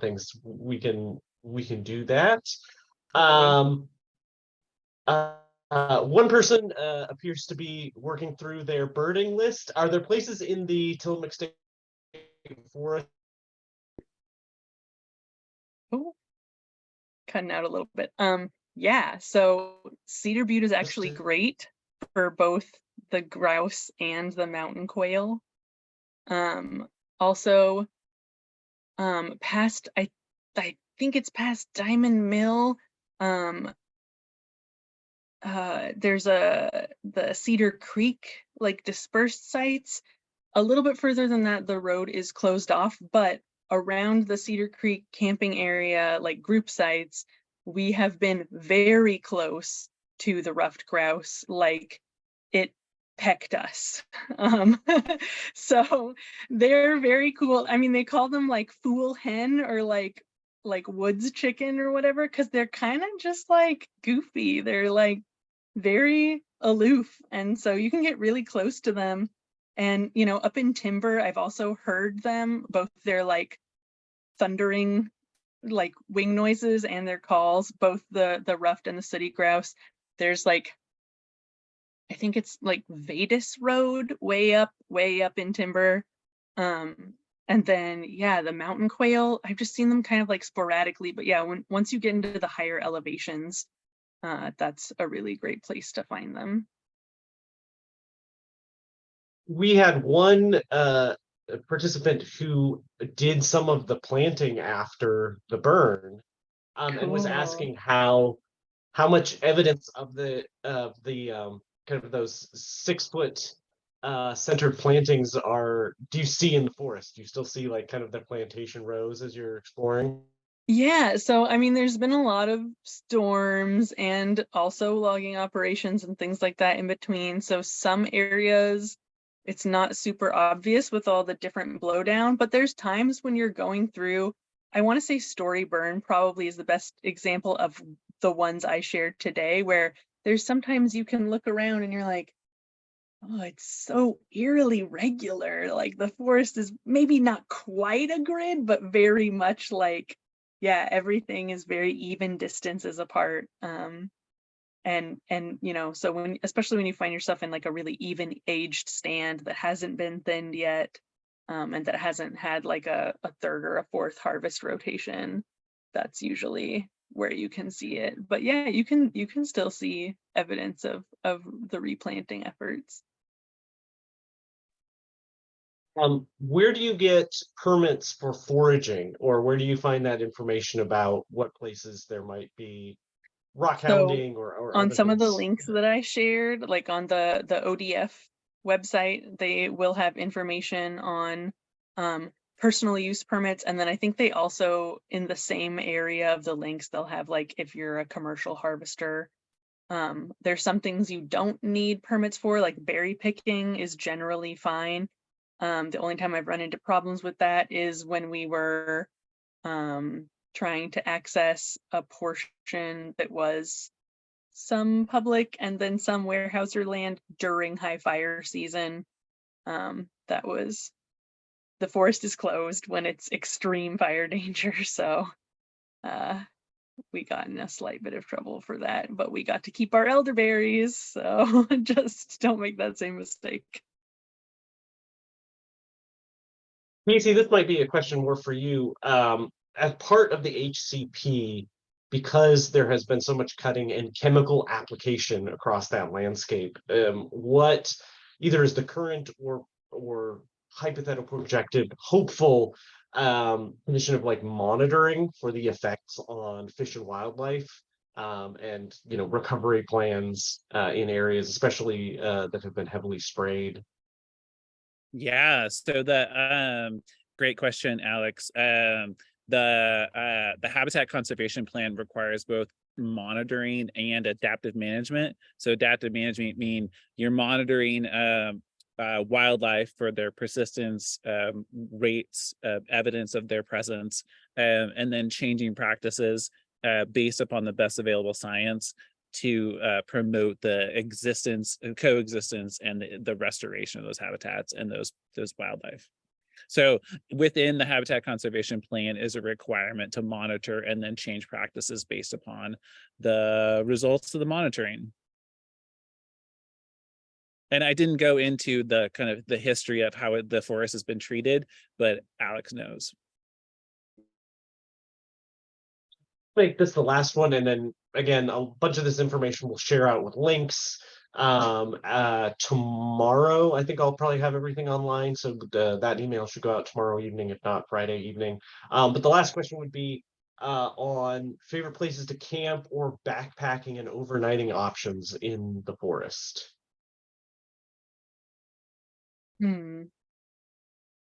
things, we can do that. One person appears to be working through their birding list. Are there places in the Tillamook State Forest? Oh, cutting out a little bit. Yeah, so Cedar Butte is actually great for both the grouse and the mountain quail. Also, past, I think it's past Diamond Mill, there's the Cedar Creek, like, dispersed sites. A little bit further than that, the road is closed off, but around the Cedar Creek camping area, like group sites, we have been very close to the ruffed grouse, like it pecked us. So they're very cool. I mean, they call them like fool hen or like woods chicken or whatever, because they're kind of just like goofy. They're like very aloof, and so you can get really close to them. And up in timber, I've also heard them, both their like thundering like wing noises and their calls, both the ruffed and the sooty grouse. There's like, I think it's like Vadis Road way up in timber. And then yeah, the mountain quail, I've just seen them kind of like sporadically, but yeah, once you get into the higher elevations, that's a really great place to find them. We had one participant who did some of the planting after the burn, and was Cool. asking how much evidence of the kind of those 6-foot centered plantings do you see in the forest? Do you still see like kind of the plantation rows as you're exploring? Yeah, so I mean, there's been a lot of storms and also logging operations and things like that in between. So some areas, it's not super obvious with all the different blowdown, but there's times when you're going through, I want to say Story Burn probably is the best example of the ones I shared today, where there's sometimes you can look around and you're like, oh, it's so eerily regular. Like the forest is maybe not quite a grid, but very much like, yeah, everything is very even distances apart. And so especially when you find yourself in like a really even aged stand that hasn't been thinned yet, and that hasn't had like a third or a fourth harvest rotation, that's usually where you can see it. But yeah, you can still see evidence of the replanting efforts. Where do you get permits for foraging, or where do you find that information about what places there might be rock So hounding or on other some of the things? links that I shared, like on the ODF website, they will have information on personal use permits. And then I think they also, in the same area of the links, they'll have like, if you're a commercial harvester, there's some things you don't need permits for, like berry picking is generally fine. The only time I've run into problems with that is when we were trying to access a portion that was some public and then some Weyerhaeuser land during high fire season. That was, the forest is closed when it's extreme fire danger, so we got in a slight bit of trouble for that, but we got to keep our elderberries, so just don't make that same mistake. Casey, this might be a question more for you. As part of the HCP, because there has been so much cutting and chemical application across that landscape, what either is the current or hypothetical projected hopeful condition of like monitoring for the effects on fish and wildlife, and recovery plans in areas especially that have been heavily sprayed? Yeah, so great question, Alex. The habitat conservation plan requires both monitoring and adaptive management. So adaptive management mean you're monitoring wildlife for their persistence, rates, evidence of their presence, and then changing practices based upon the best available science to promote the coexistence, and the restoration of those habitats and those wildlife. So within the habitat conservation plan is a requirement to monitor and then change practices based upon the results of the monitoring. And I didn't go into the kind of the history of how the forest has been treated, but Alex knows. Make this the last one, and then again a bunch of this information we'll share out with links tomorrow. I think I'll probably have everything online, so that email should go out tomorrow evening, if not Friday evening. But the last question would be on favorite places to camp or backpacking and overnighting options in the forest.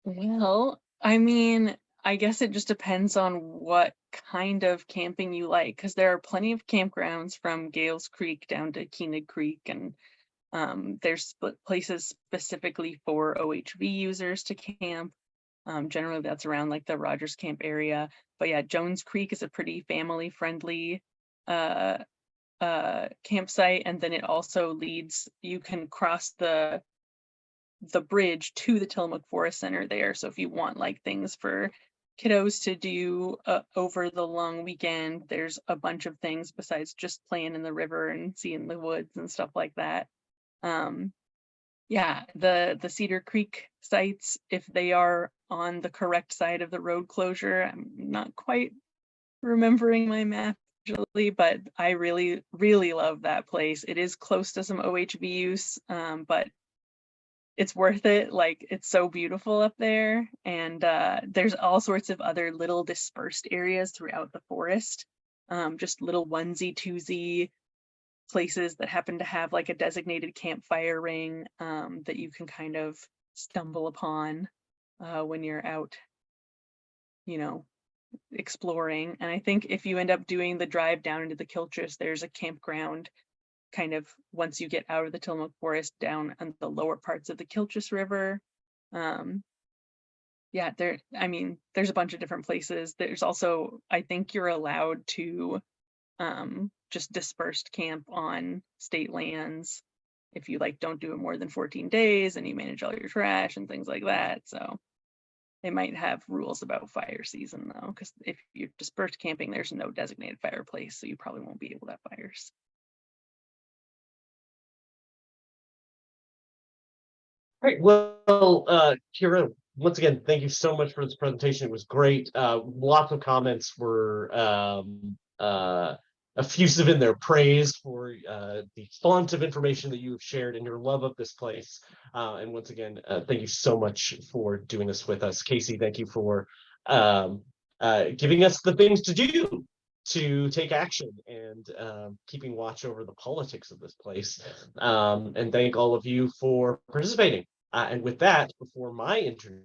Well, I mean, I guess it just depends on what kind of camping you like, because there are plenty of campgrounds from Gales Creek down to Keenan Creek, and there's places specifically for OHV users to camp. Generally, that's around like the Rogers Camp area. But yeah, Jones Creek is a pretty family-friendly campsite, and then it also leads. You can cross the bridge to the Tillamook Forest Center there. So if you want like things for kiddos to do over the long weekend, there's a bunch of things besides just playing in the river and seeing the woods and stuff like that. Yeah, the Cedar Creek sites, if they are on the correct side of the road closure, I'm not quite remembering my map usually, but I really, really love that place. It is close to some OHV use, but it's worth it. Like, it's so beautiful up there, and there's all sorts of other little dispersed areas throughout the forest, just little onesie twosie places that happen to have like a designated campfire ring that you can kind of stumble upon when you're out, you know, exploring. And I think if you end up doing the drive down into the Kilchis, there's a campground kind of once you get out of the Tillamook Forest down on the lower parts of the Kilchis River. Yeah, I mean, there's a bunch of different places. There's also, I think you're allowed to just dispersed camp on state lands if you like don't do it more than 14 days and you manage all your trash and things like that. So they might have rules about fire season though, because if you're dispersed camping, there's no designated fireplace, so you probably won't be able to have fires. Great. Well, Kira, once again, thank you so much for this presentation. It was great. Lots of comments were effusive in their praise for the font of information that you have shared and your love of this place. And once again, thank you so much for doing this with us. Casey, thank you for giving us the things to do to take action and keeping watch over the politics of this place. And thank all of you for participating. And with that, before my internet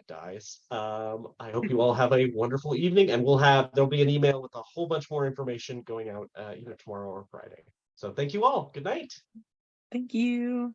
dies, I hope you all have a wonderful evening, and there'll be an email with a whole bunch more information going out either tomorrow or Friday. So thank you all. Good night. Thank you.